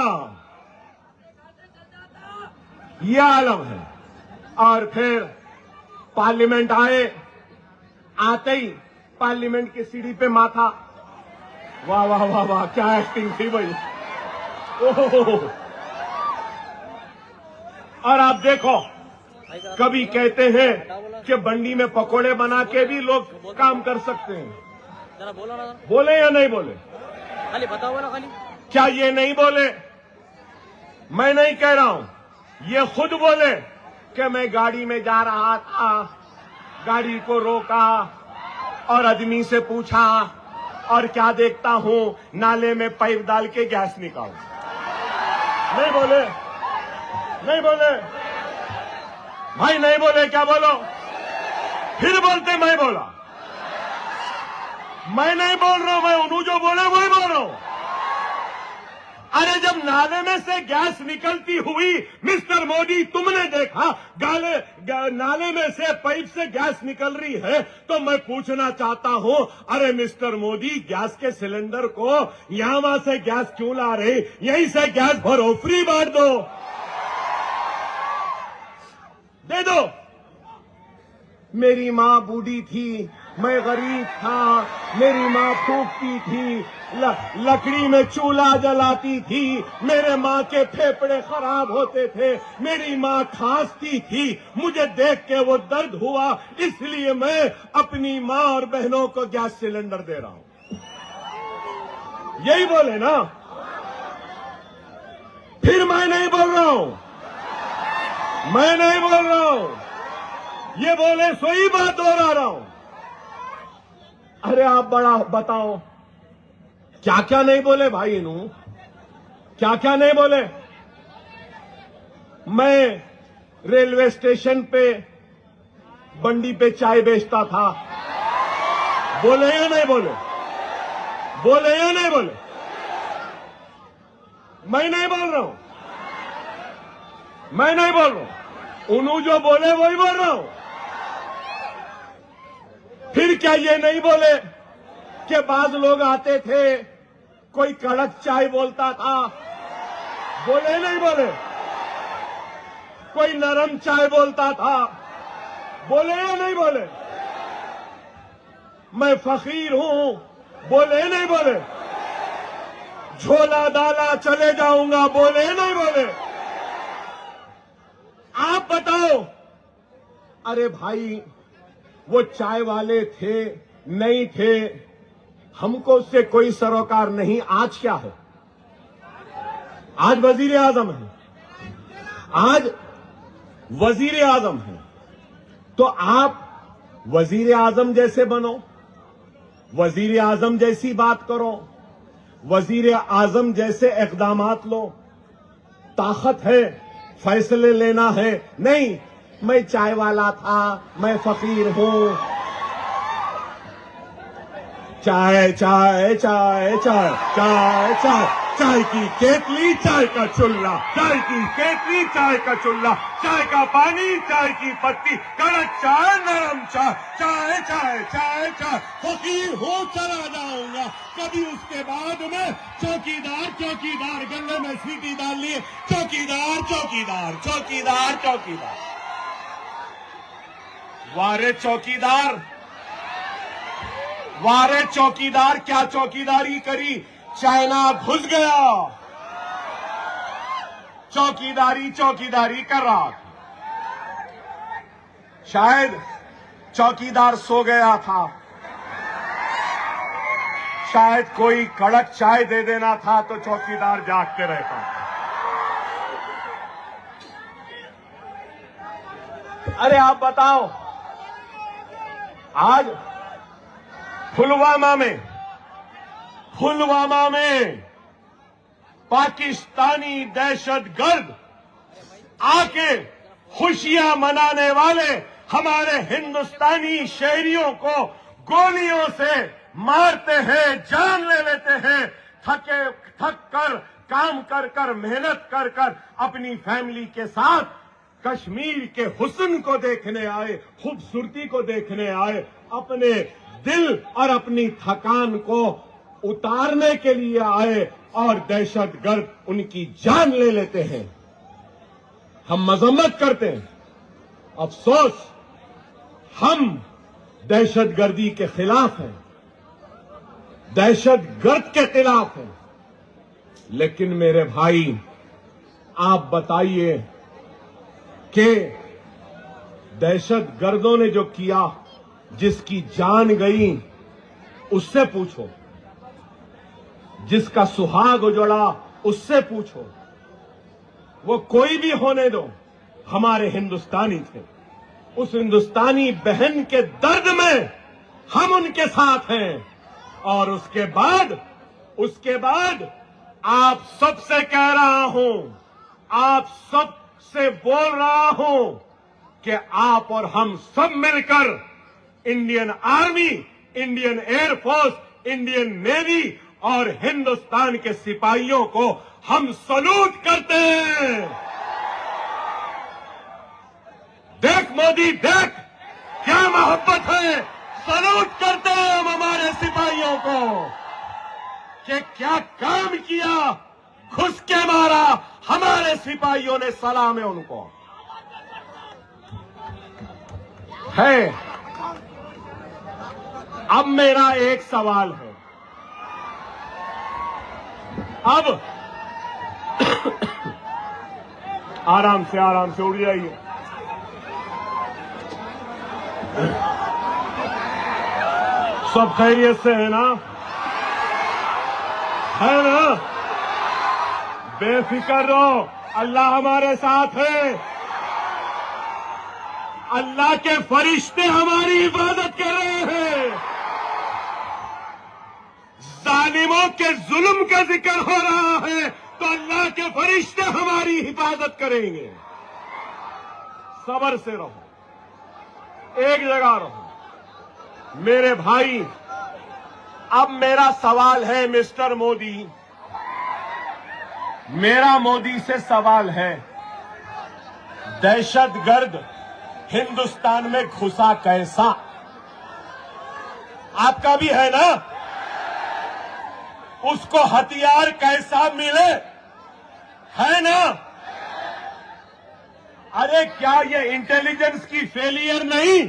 यह आलम है। और फिर पार्लियामेंट आते ही पार्लियामेंट की सीढ़ी पे माथा, वाह वाह वाह वाह, क्या एक्टिंग थी भाई। ओह, और आप देखो, कभी कहते हैं कि बंडी में पकोड़े बना के भी लोग काम कर सकते हैं। जरा बोलो ना, बोले या नहीं बोले? खाली बताओ ना, खाली क्या ये नहीं बोले? मैं नहीं कह रहा हूं, ये खुद बोले कि मैं गाड़ी में जा रहा था, गाड़ी को रोका और आदमी से पूछा और क्या देखता हूं, नाले में पाइप डाल के गैस निकाल। नहीं बोले? नहीं बोले भाई, नहीं बोले? क्या बोलो? फिर बोलते मैं बोला। मैं नहीं बोल रहा हूं, मैं उन्होंने जो बोले वही बोल रहा हूं। अरे जब नाले में से गैस निकलती हुई मिस्टर मोदी तुमने देखा, नाले में से पाइप से गैस निकल रही है, तो मैं पूछना चाहता हूं, अरे मिस्टर मोदी, गैस के सिलेंडर को यहां वहां से गैस क्यों ला रहे? यहीं से गैस भरो, फ्री बांट दो, दे दो। मेरी माँ बूढ़ी थी, मैं गरीब था, मेरी माँ फूंकती थी, लकड़ी में चूल्हा जलाती थी, मेरे माँ के फेफड़े खराब होते थे, मेरी माँ खांसती थी, मुझे देख के वो दर्द हुआ, इसलिए मैं अपनी माँ और बहनों को गैस सिलेंडर दे रहा हूं। यही बोले ना, फिर मैं नहीं बोल रहा हूं, मैं नहीं बोल रहा हूं, ये बोले सोई बात दोहरा रहा हूं। अरे आप बड़ा बताओ, क्या क्या नहीं बोले भाई इनू, क्या क्या नहीं बोले। मैं रेलवे स्टेशन पे बंडी पे चाय बेचता था, बोले या नहीं बोले, बोले या नहीं बोले। मैं नहीं बोल रहा हूं, मैं नहीं बोल रहा हूं, उन्हों जो बोले वही बोल रहा हूं। फिर क्या ये नहीं बोले कि बाज लोग आते थे, कोई कड़क चाय बोलता था, बोले नहीं बोले, कोई नरम चाय बोलता था, बोले या नहीं बोले। मैं फकीर हूं, बोले नहीं बोले। झोला डाला चले जाऊंगा, बोले नहीं बोले। आप बताओ, अरे भाई वो चाय वाले थे नहीं थे, हमको उससे कोई सरोकार नहीं। आज क्या है, आज वजीर आजम है, आज वजीर आजम है, तो आप वजीर आजम जैसे बनो, वजीर आजम जैसी बात करो, वजीर आजम जैसे इक़दामात लो। ताकत है, फैसले लेना है। नहीं, मैं चाय वाला था, मैं फकीर हूं, चाय चाय चाय चाय चाय चाय, चाय की केतली, चाय का चुल्ला, चाय की केतली, चाय का चुल्ला, चाय का पानी, चाय की पत्ती, कड़क चाय, नरम चाय, चाय चाय चाय चाय, फकीर हो चला जाऊंगा। कभी उसके बाद में चौकीदार चौकीदार, गले में सीटी डाल लिए, चौकीदार चौकीदार चौकीदार चौकीदार। वारे चौकीदार, वारे चौकीदार, क्या चौकीदारी करी, चाइना घुस गया, चौकीदारी चौकीदारी कर रहा था। शायद चौकीदार सो गया था, शायद कोई कड़क चाय दे देना था तो चौकीदार जागते रहता। अरे आप बताओ, आज पुलवामा में पाकिस्तानी दहशतगर्द आके खुशियां मनाने वाले हमारे हिंदुस्तानी शहरियों को गोलियों से मारते हैं, जान ले लेते हैं। थक कर, काम कर कर, मेहनत कर कर अपनी फैमिली के साथ कश्मीर के हुस्न को देखने आए, खूबसूरती को देखने आए, अपने दिल और अपनी थकान को उतारने के लिए आए और दहशतगर्द उनकी जान ले लेते हैं। हम मजम्मत करते हैं, अफसोस हम दहशतगर्दी के खिलाफ हैं, दहशतगर्द के खिलाफ हैं। लेकिन मेरे भाई, आप बताइए कि दहशतगर्दों ने जो किया, जिसकी जान गई उससे पूछो, जिसका सुहाग उजड़ा उससे पूछो। वो कोई भी होने दो, हमारे हिंदुस्तानी थे। उस हिंदुस्तानी बहन के दर्द में हम उनके साथ हैं। और उसके बाद आप सबसे कह रहा हूं, आप सबसे बोल रहा हूं कि आप और हम सब मिलकर Indian army, Indian air force, Indian navy और हिंदुस्तान के सिपाहियों को हम सलूट करते हैं। देख मोदी, देख क्या मोहब्बत है। सलूट करते हैं हम हमारे सिपाहियों को कि क्या काम किया, घुस के मारा। हमारे सिपाहियों ने सलाम है उनको। है। अब मेरा एक सवाल है, अब आराम से उड़ जाइए। सब खैरियत से है ना? है ना? बेफिक्र रहो, अल्लाह हमारे साथ है। अल्लाह के फरिश्ते हमारी हिफाजत कर रहे हैं। जालिमों के जुल्म का जिक्र हो रहा है तो अल्लाह के फरिश्ते हमारी हिफाजत करेंगे। सब्र से रहो, एक जगह रहो मेरे भाई। अब मेरा सवाल है मिस्टर मोदी, मेरा मोदी से सवाल है, दहशतगर्द हिंदुस्तान में घुसा कैसा? आपका भी है ना? उसको हथियार कैसा मिले, है ना? अरे क्या ये इंटेलिजेंस की फेलियर नहीं?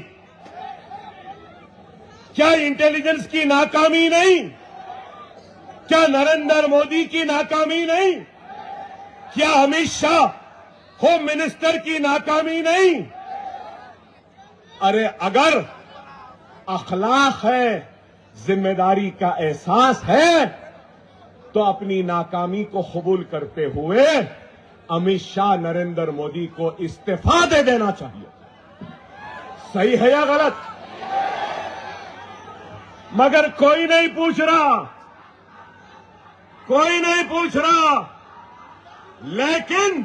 क्या इंटेलिजेंस की नाकामी नहीं? क्या नरेंद्र मोदी की नाकामी नहीं? क्या अमित शाह होम मिनिस्टर की नाकामी नहीं? अरे अगर अखलाक है, जिम्मेदारी का एहसास है, तो अपनी नाकामी को कबूल करते हुए अमित शाह नरेंद्र मोदी को इस्तीफा दे देना चाहिए। सही है या गलत? मगर कोई नहीं पूछ रहा, कोई नहीं पूछ रहा। लेकिन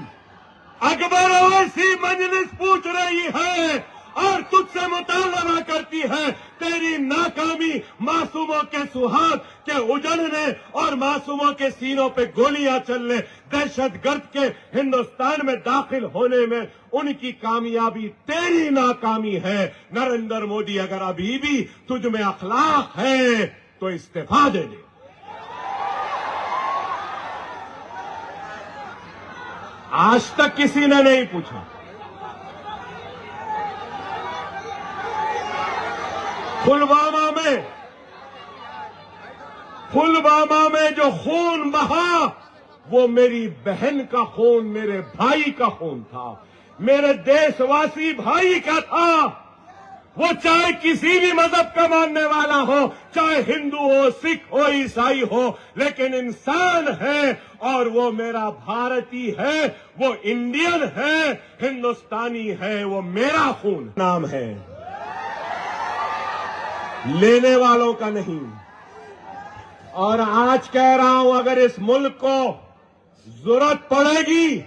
अकबर ओवैसी मजलिस पूछ रही है और तुझसे मुतालबा करती है। तेरी नाकामी मासूमों के सुहाग के उजड़ने और मासूमों के सीनों पे गोलियां चलने, दहशतगर्द के हिंदुस्तान में दाखिल होने में उनकी कामयाबी तेरी नाकामी है। नरेंद्र मोदी, अगर अभी भी तुझ में अखलाक है तो इस्तीफा दे दे। आज तक किसी ने नहीं पूछा। पुलवामा में जो खून बहा वो मेरी बहन का खून, मेरे भाई का खून था, मेरे देशवासी भाई का था। वो चाहे किसी भी मजहब का मानने वाला हो, चाहे हिंदू हो, सिख हो, ईसाई हो, लेकिन इंसान है और वो मेरा भारतीय है, वो इंडियन है, हिंदुस्तानी है, वो मेरा खून नाम है, लेने वालों का नहीं। और आज कह रहा हूं, अगर इस मुल्क को जरूरत पड़ेगी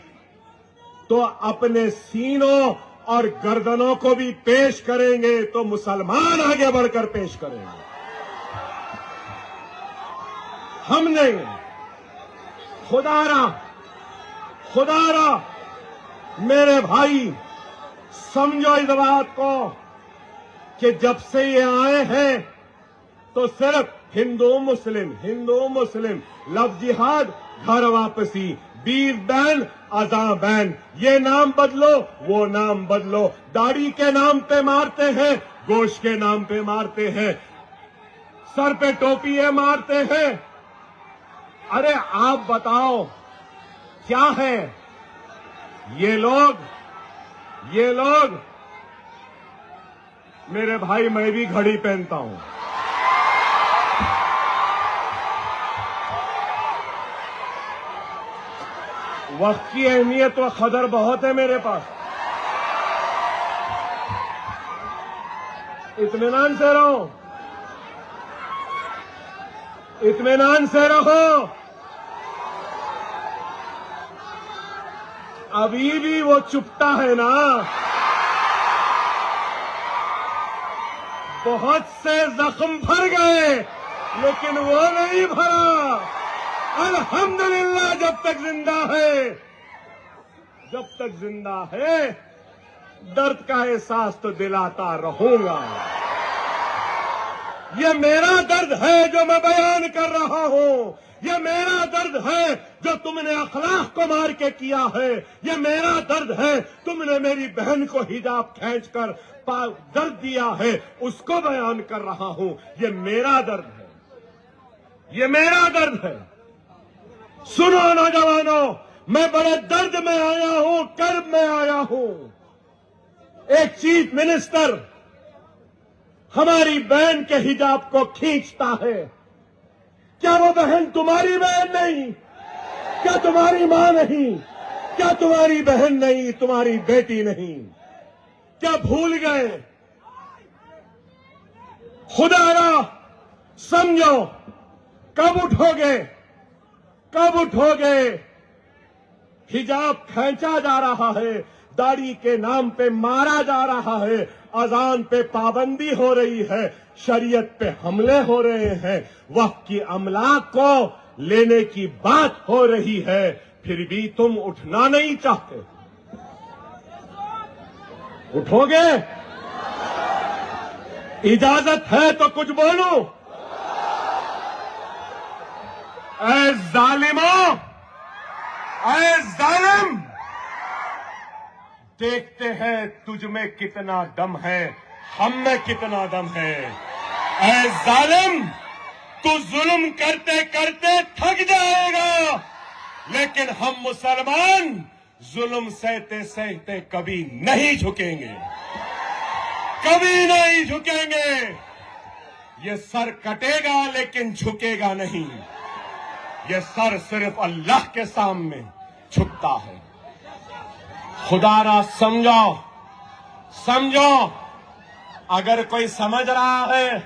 तो अपने सीनों और गर्दनों को भी पेश करेंगे, तो मुसलमान आगे बढ़कर पेश करेंगे, हम नहीं। खुदारा मेरे भाई, समझो इस बात को कि जब से ये आए हैं तो सिर्फ हिंदू मुस्लिम, लव जिहाद, घर वापसी, वीर बैन, अज़ा बैन, ये नाम बदलो, वो नाम बदलो, दाढ़ी के नाम पे मारते हैं, गोश्त के नाम पे मारते हैं, सर पे टोपियां मारते हैं। अरे आप बताओ क्या है ये लोग? मेरे भाई, मैं भी घड़ी पहनता हूं। वक्त की अहमियत व कदर बहुत है मेरे पास। इत्मीनान से रहो, इत्मीनान से रहो। अभी भी वो चुपता है ना। बहुत से जख्म भर गए लेकिन वो नहीं भरा। अल्हम्दुलिल्लाह, जब तक जिंदा है दर्द का एहसास तो दिलाता रहूंगा। ये मेरा दर्द है जो मैं बयान कर रहा हूं। ये मेरा दर्द है जो तुमने अखलाक को मार के किया है। ये मेरा दर्द है तुमने मेरी बहन को हिजाब खींचकर दर्द दिया है, उसको बयान कर रहा हूं। ये मेरा दर्द है, ये मेरा दर्द है। सुनो नौजवानों, मैं बड़े दर्द में आया हूं, कर्ब में आया हूं। एक चीफ मिनिस्टर हमारी बहन के हिजाब को खींचता है। क्या वो बहन तुम्हारी बहन नहीं? क्या तुम्हारी मां नहीं? क्या तुम्हारी बहन नहीं? तुम्हारी बेटी नहीं? क्या भूल गए? खुदारा समझो, कब उठोगे? कब उठोगे? हिजाब खींचा जा रहा है, दाढ़ी के नाम पे मारा जा रहा है, अजान पे पाबंदी हो रही है, शरीयत पे हमले हो रहे हैं, वक्त की अमलाक को लेने की बात हो रही है, फिर भी तुम उठना नहीं चाहते। उठोगे? इजाजत है तो कुछ बोलो। ऐ जालिमों, ऐ जालिम, देखते हैं तुझ में कितना दम है, हम में कितना दम है। ऐ जालिम, तू जुल्म करते करते थक जाएगा, लेकिन हम मुसलमान जुल्म सहते सहते कभी नहीं झुकेंगे, कभी नहीं झुकेंगे। ये सर कटेगा लेकिन झुकेगा नहीं। ये सर सिर्फ अल्लाह के सामने झुकता है। खुदारा समझो, समझो। अगर कोई समझ रहा है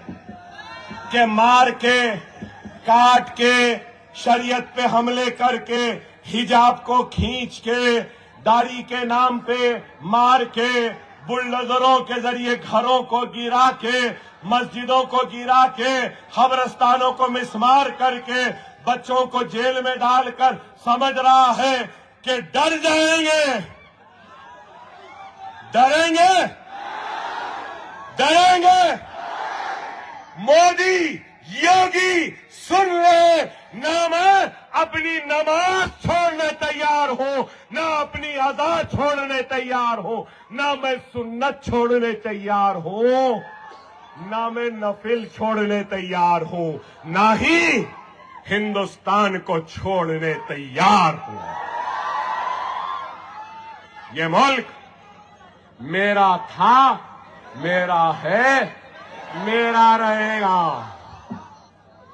कि मार के, काट के, शरीयत पे हमले करके, हिजाब को खींच के, दाढ़ी के नाम पे मार के, बुलडोजरों के जरिए घरों को गिरा के, मस्जिदों को गिरा के, कब्रिस्तानों को मिसमार करके, बच्चों को जेल में डालकर समझ रहा है कि डर जाएंगे, डरेंगे, डरेंगे। मोदी, योगी, सुन ले, ना मैं अपनी नमाज छोड़ने तैयार हूं, ना अपनी अज़ा छोड़ने तैयार हूं, ना मैं सुन्नत छोड़ने तैयार हूं, ना मैं नफिल छोड़ने तैयार हूं, ना ही हिंदुस्तान को छोड़ने तैयार हूं। ये मुल्क मेरा था, मेरा है, मेरा रहेगा।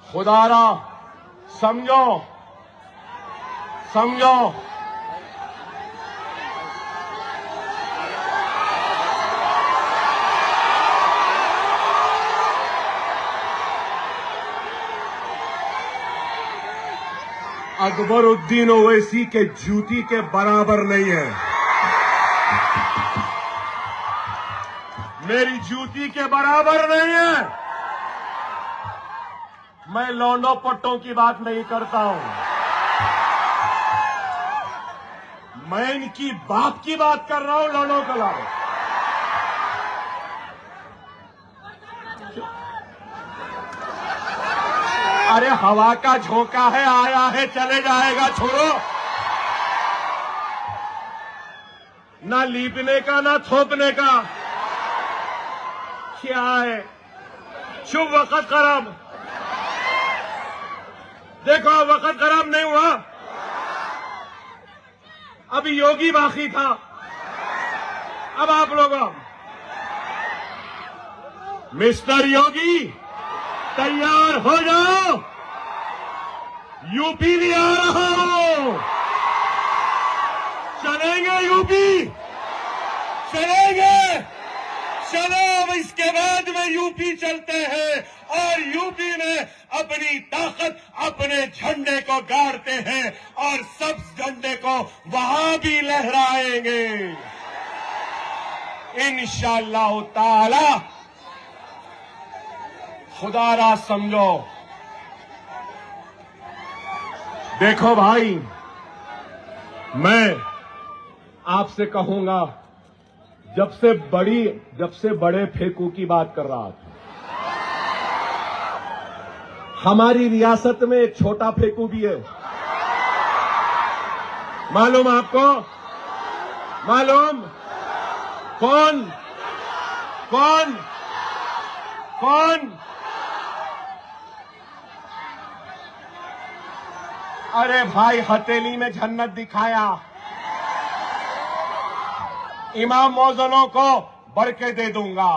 खुदारा समझो, समझो। अकबरुद्दीन ओवैसी के जूती के बराबर नहीं है, मेरी जूती के बराबर नहीं है। मैं लौंडो पट्टों की बात नहीं करता हूं, मैं इनकी बाप की बात कर रहा हूं, लौंडो के अलावा। अरे हवा का झोंका है, आया है चले जाएगा, छोड़ो। ना लीपने का ना थोपने का, क्या है? शुभ वक्त खराब। देखो वक्त खराब नहीं हुआ, अभी योगी बाकी था, अब आप लोग मिस्टर योगी तैयार हो जाओ, यूपी भी आ रहा हूं। चलेंगे यूपी, चलेंगे। चलो अब इसके बाद में यूपी चलते हैं और यूपी में अपनी ताकत अपने झंडे को गाड़ते हैं और सब झंडे को वहां भी लहराएंगे इंशाअल्लाह ताला। खुदारा समझो। देखो भाई, मैं आपसे कहूंगा, जब से बड़े फेंकू की बात कर रहा था, हमारी रियासत में एक छोटा फेंकू भी है। मालूम आपको? मालूम? कौन? कौन? कौन? अरे भाई, हथेली में जन्नत दिखाया, इमाम मौजनों को बरके दे दूंगा,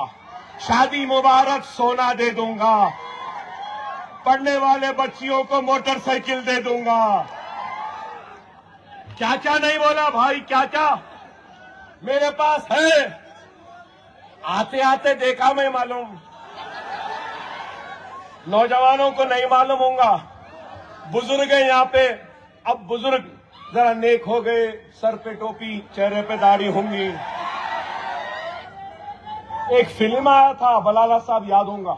शादी मुबारक सोना दे दूंगा, पढ़ने वाले बच्चियों को मोटरसाइकिल दे दूंगा। क्या क्या नहीं बोला भाई, क्या क्या मेरे पास है। आते आते देखा मैं, मालूम नौजवानों को नहीं मालूम होगा, बुजुर्ग हैं यहाँ पे। अब बुजुर्ग जरा नेक हो गए, सर पे टोपी, चेहरे पे दाढ़ी होंगी। एक फिल्म आया था, बलाला साहब याद होगा।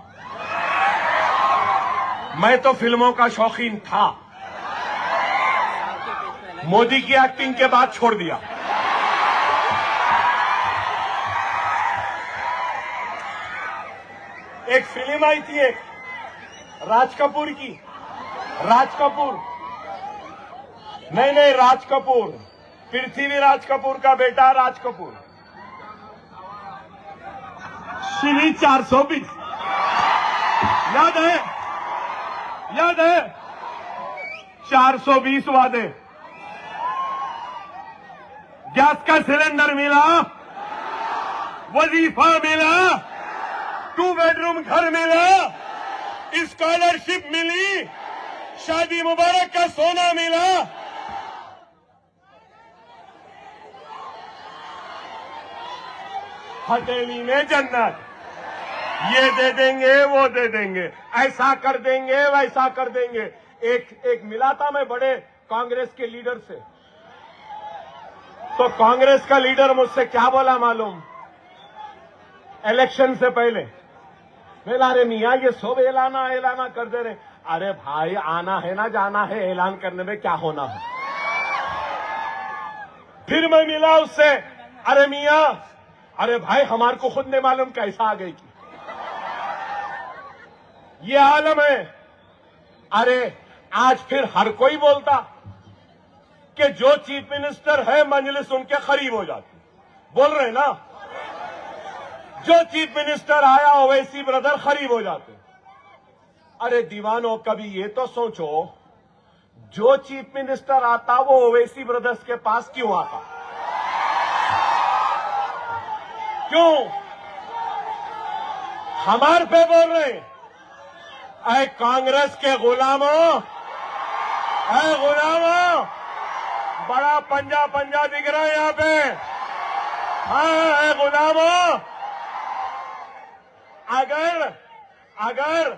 मैं तो फिल्मों का शौकीन था, मोदी की एक्टिंग के बाद छोड़ दिया। एक फिल्म आई थी, एक राज कपूर की, राज कपूर नहीं, राज कपूर, पृथ्वीराज कपूर का बेटा राज कपूर, श्री 420, याद है? याद है? 420 वादे, गैस का सिलेंडर मिला, वजीफा मिला, 2 बेडरूम घर मिला, स्कॉलरशिप मिली, शादी मुबारक का सोना मिला। हथेली में जन्नत, ये दे देंगे, वो दे देंगे, ऐसा कर देंगे, वैसा कर देंगे। एक मिला था मैं बड़े कांग्रेस के लीडर से, तो कांग्रेस का लीडर मुझसे क्या बोला मालूम? इलेक्शन से पहले बोला, अरे मियां ये सब ऐलाना कर दे रहे। अरे भाई, आना है ना जाना है, ऐलान करने में क्या होना है। फिर मैं मिला उससे, अरे मियां, अरे भाई हमारे को खुद नहीं मालूम कैसा आ गई की ये आलम है। अरे आज फिर हर कोई बोलता कि जो चीफ मिनिस्टर है मजलिस उनके करीब हो जाती, बोल रहे ना, जो चीफ मिनिस्टर आया ओवैसी ब्रदर करीब हो जाते। अरे दीवानों, कभी ये तो सोचो, जो चीफ मिनिस्टर आता वो ओवैसी ब्रदर्स के पास क्यों आता? क्यों हमारे पे बोल रहे हैं? ऐ कांग्रेस के गुलामों, ऐ गुलामों, बड़ा पंजा दिख रहा है यहाँ पे। हाँ, ऐ गुलामों, अगर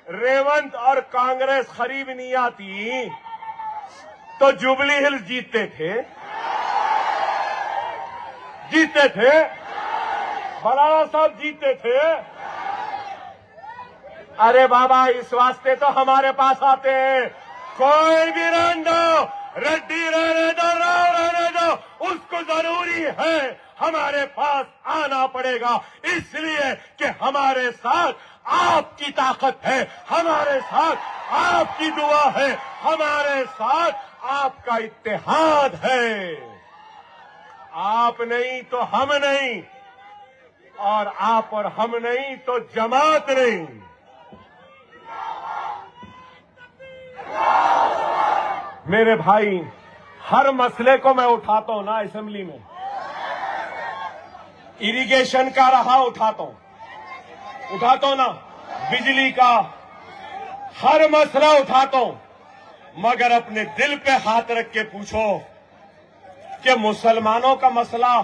रेवंत और कांग्रेस करीब नहीं आती तो जुबली हिल्स जीतते थे, बलाला साहब जीतते थे। अरे बाबा, इस वास्ते तो हमारे पास आते हैं। कोई भी रहने दो, रेड्डी रहने दो, राव रहने दो, उसको जरूरी है हमारे पास आना पड़ेगा, इसलिए कि हमारे साथ आपकी ताकत है, हमारे साथ आपकी दुआ है, हमारे साथ आपका इत्तेहाद है। आप नहीं तो हम नहीं, और आप और हम नहीं तो जमात नहीं। मेरे भाई, हर मसले को मैं उठाता हूं ना असेंबली में, इरिगेशन का रहा उठाता हूं ना, बिजली का, हर मसला उठाता हूं, मगर अपने दिल पे हाथ रख के पूछो कि मुसलमानों का मसला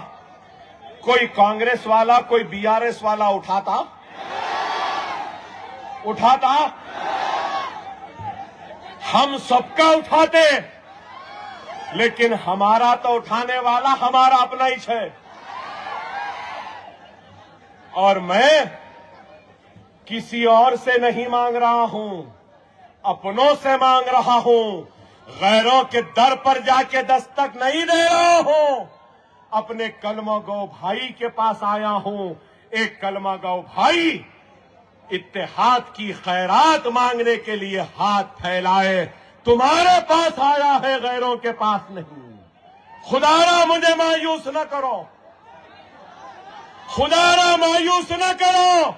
कोई कांग्रेस वाला, कोई बीआरएस वाला उठाता? हम सबका उठाते, लेकिन हमारा तो उठाने वाला हमारा अपना ही है। और मैं किसी और से नहीं मांग रहा हूं, अपनों से मांग रहा हूं, गैरों के दर पर जाके दस्तक नहीं दे रहा हूं, अपने कलमा गो भाई के पास आया हूं। एक कलमा गो भाई इत्तेहाद की खैरात मांगने के लिए हाथ फैलाए। तुम्हारे पास आया है, गैरों के पास नहीं। खुदारा मुझे मायूस न करो, खुदारा मायूस न करो।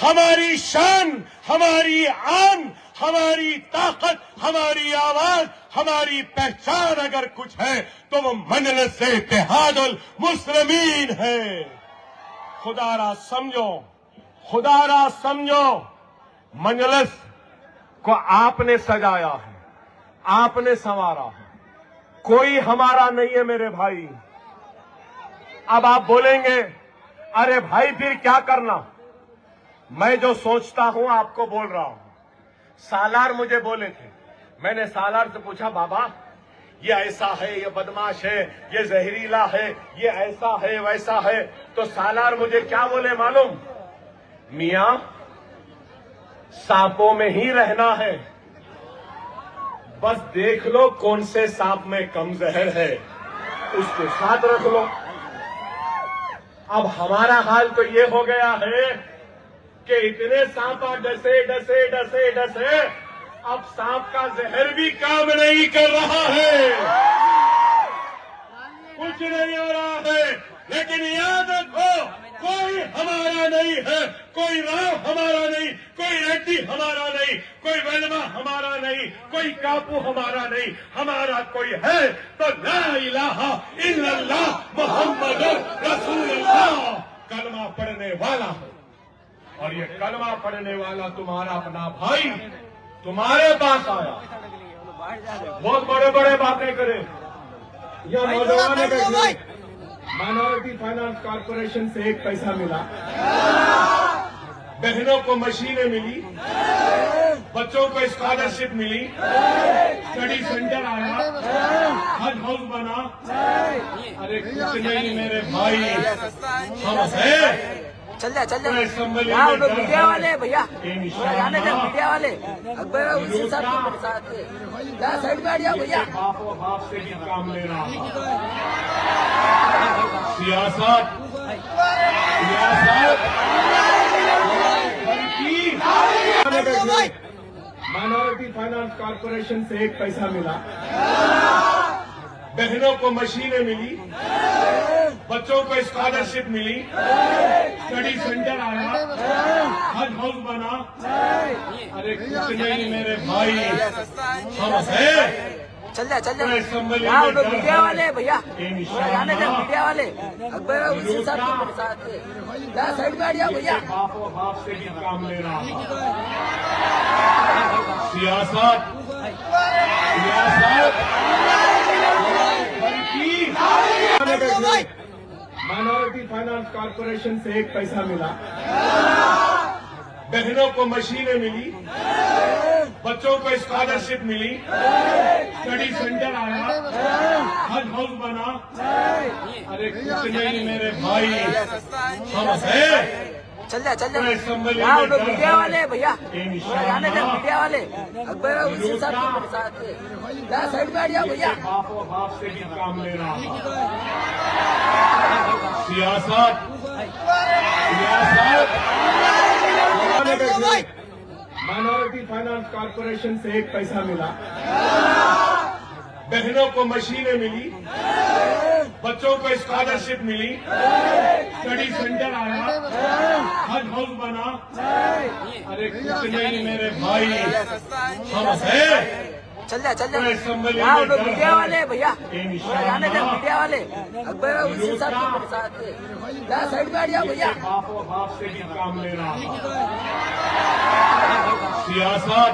हमारी शान, हमारी आन, हमारी ताकत, हमारी आवाज, हमारी पहचान अगर कुछ है तो वो मजलिस इत्तेहादुल मुस्लिमीन है। खुदारा समझो, खुदारा समझो। मजलिस को आपने सजाया है, आपने संवारा है, कोई हमारा नहीं है मेरे भाई। अब आप बोलेंगे अरे भाई फिर क्या करना। मैं जो सोचता हूं आपको बोल रहा हूं। सालार मुझे बोले थे, मैंने सालार से पूछा बाबा ये ऐसा है, ये बदमाश है, ये जहरीला है, ये ऐसा है वैसा है। तो सालार मुझे क्या बोले मालूम? मियां सांपों में ही रहना है, बस देख लो कौन से सांप में कम जहर है, उसको साथ रख लो। अब हमारा हाल तो ये हो गया है कि इतने सांप डसे डसे डसे डसे अब सांप का जहर भी काम नहीं कर रहा है, कुछ नहीं हो रहा है। लेकिन याद रखो, कोई हमारा नहीं है, कोई राव हमारा नहीं, कोई रेड्डी हमारा नहीं, कोई वेलमा हमारा नहीं, कोई कापू हमारा नहीं। हमारा कोई है तो ला इलाहा इल्लल्लाह मुहम्मदुर रसूलुल्लाह कलमा पढ़ने वाला है। और ये कलमा पढ़ने वाला तुम्हारा अपना भाई तुम्हारे पास आया, बहुत बड़े बड़े बातें करे। यह नौजवान बैठे, माइनॉरिटी फाइनेंस कॉर्पोरेशन से 1 पैसा मिला, बहनों को मशीनें मिली, बच्चों को स्कॉलरशिप मिली, स्टडी सेंटर आया, हज हाउस बना। अरे कुछ नहीं मेरे भाई, हम है। चल जा असेंबली यहाँ में लोग डर मीडिया है। वाले भैया, जाने दे इंशाअल्लाह मीडिया वाले। अकबर उसी साथ मेरे साथ थे, जा साइड में आ जाओ भैया। बापो बाप से भी काम ले रहा है। सियासत माइनॉरिटी फाइनेंस कॉर्पोरेशन से 1 पैसा मिला, बहनों को मशीनें मिली, बच्चों को स्कॉलरशिप मिली, स्टडी सेंटर आया, हज हाउस बना। अरे कुछ नहीं मेरे भाई, हम है। चल जा असेंबली यहाँ में लोग डर मीडिया है। वाले भैया, जाने दे इंशाअल्लाह मीडिया वाले। अकबर उसी साथ मेरे साथ थे, जा साइड में आ जाओ भैया। बापो बाप से भी काम ले रहा है। सियासत माइनॉरिटी फाइनेंस कॉर्पोरेशन से 1 पैसा मिला, बहनों को मशीनें मिली, बच्चों को स्कॉलरशिप मिली, स्टडी सेंटर आया, हज हाउस बना। अरे कुछ नहीं मेरे भाई, हम है। चल जा असेंबली यहाँ में लोग डर मीडिया है। वाले भैया, जाने दे मीडिया वाले। अकबर उसी साथ मेरे साथ थे, जा साइड में आ जाओ भैया। बापो बाप से भी काम ले रहा है। सियासत माइनॉरिटी फाइनेंस कॉर्पोरेशन से 1 पैसा मिला, बहनों को मशीनें मिली, बच्चों को स्कॉलरशिप मिली, स्टडी सेंटर आया, हज हाउस बना। अरे कुछ नहीं मेरे भाई, हम है। चल जा असेंबली यहाँ में लोग डर मीडिया है। वाले भैया, जाने दे मीडिया वाले। अकबर उसी साथ मेरे साथ थे, जा साइड में आ जाओ भैया। बापो बाप से भी काम ले रहा है। सियासत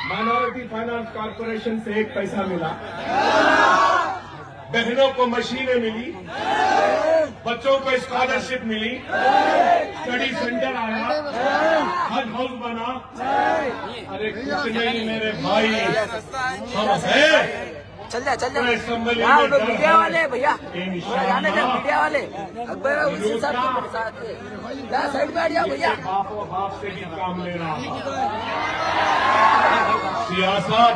माइनॉरिटी फाइनेंस कॉर्पोरेशन से 1 पैसा मिला, बहनों को मशीनें मिली, बच्चों को स्कॉलरशिप मिली, स्टडी सेंटर आया, हज हाउस बना। अरे कुछ नहीं मेरे भाई, हम है। चल जा असेंबली यहाँ में लोग डर मीडिया है। वाले भैया, जाने दे मीडिया वाले। अकबर उसी साथ मेरे साथ थे, जा साइड में आ जाओ भैया। बापो बाप से भी काम ले रहा है। सियासत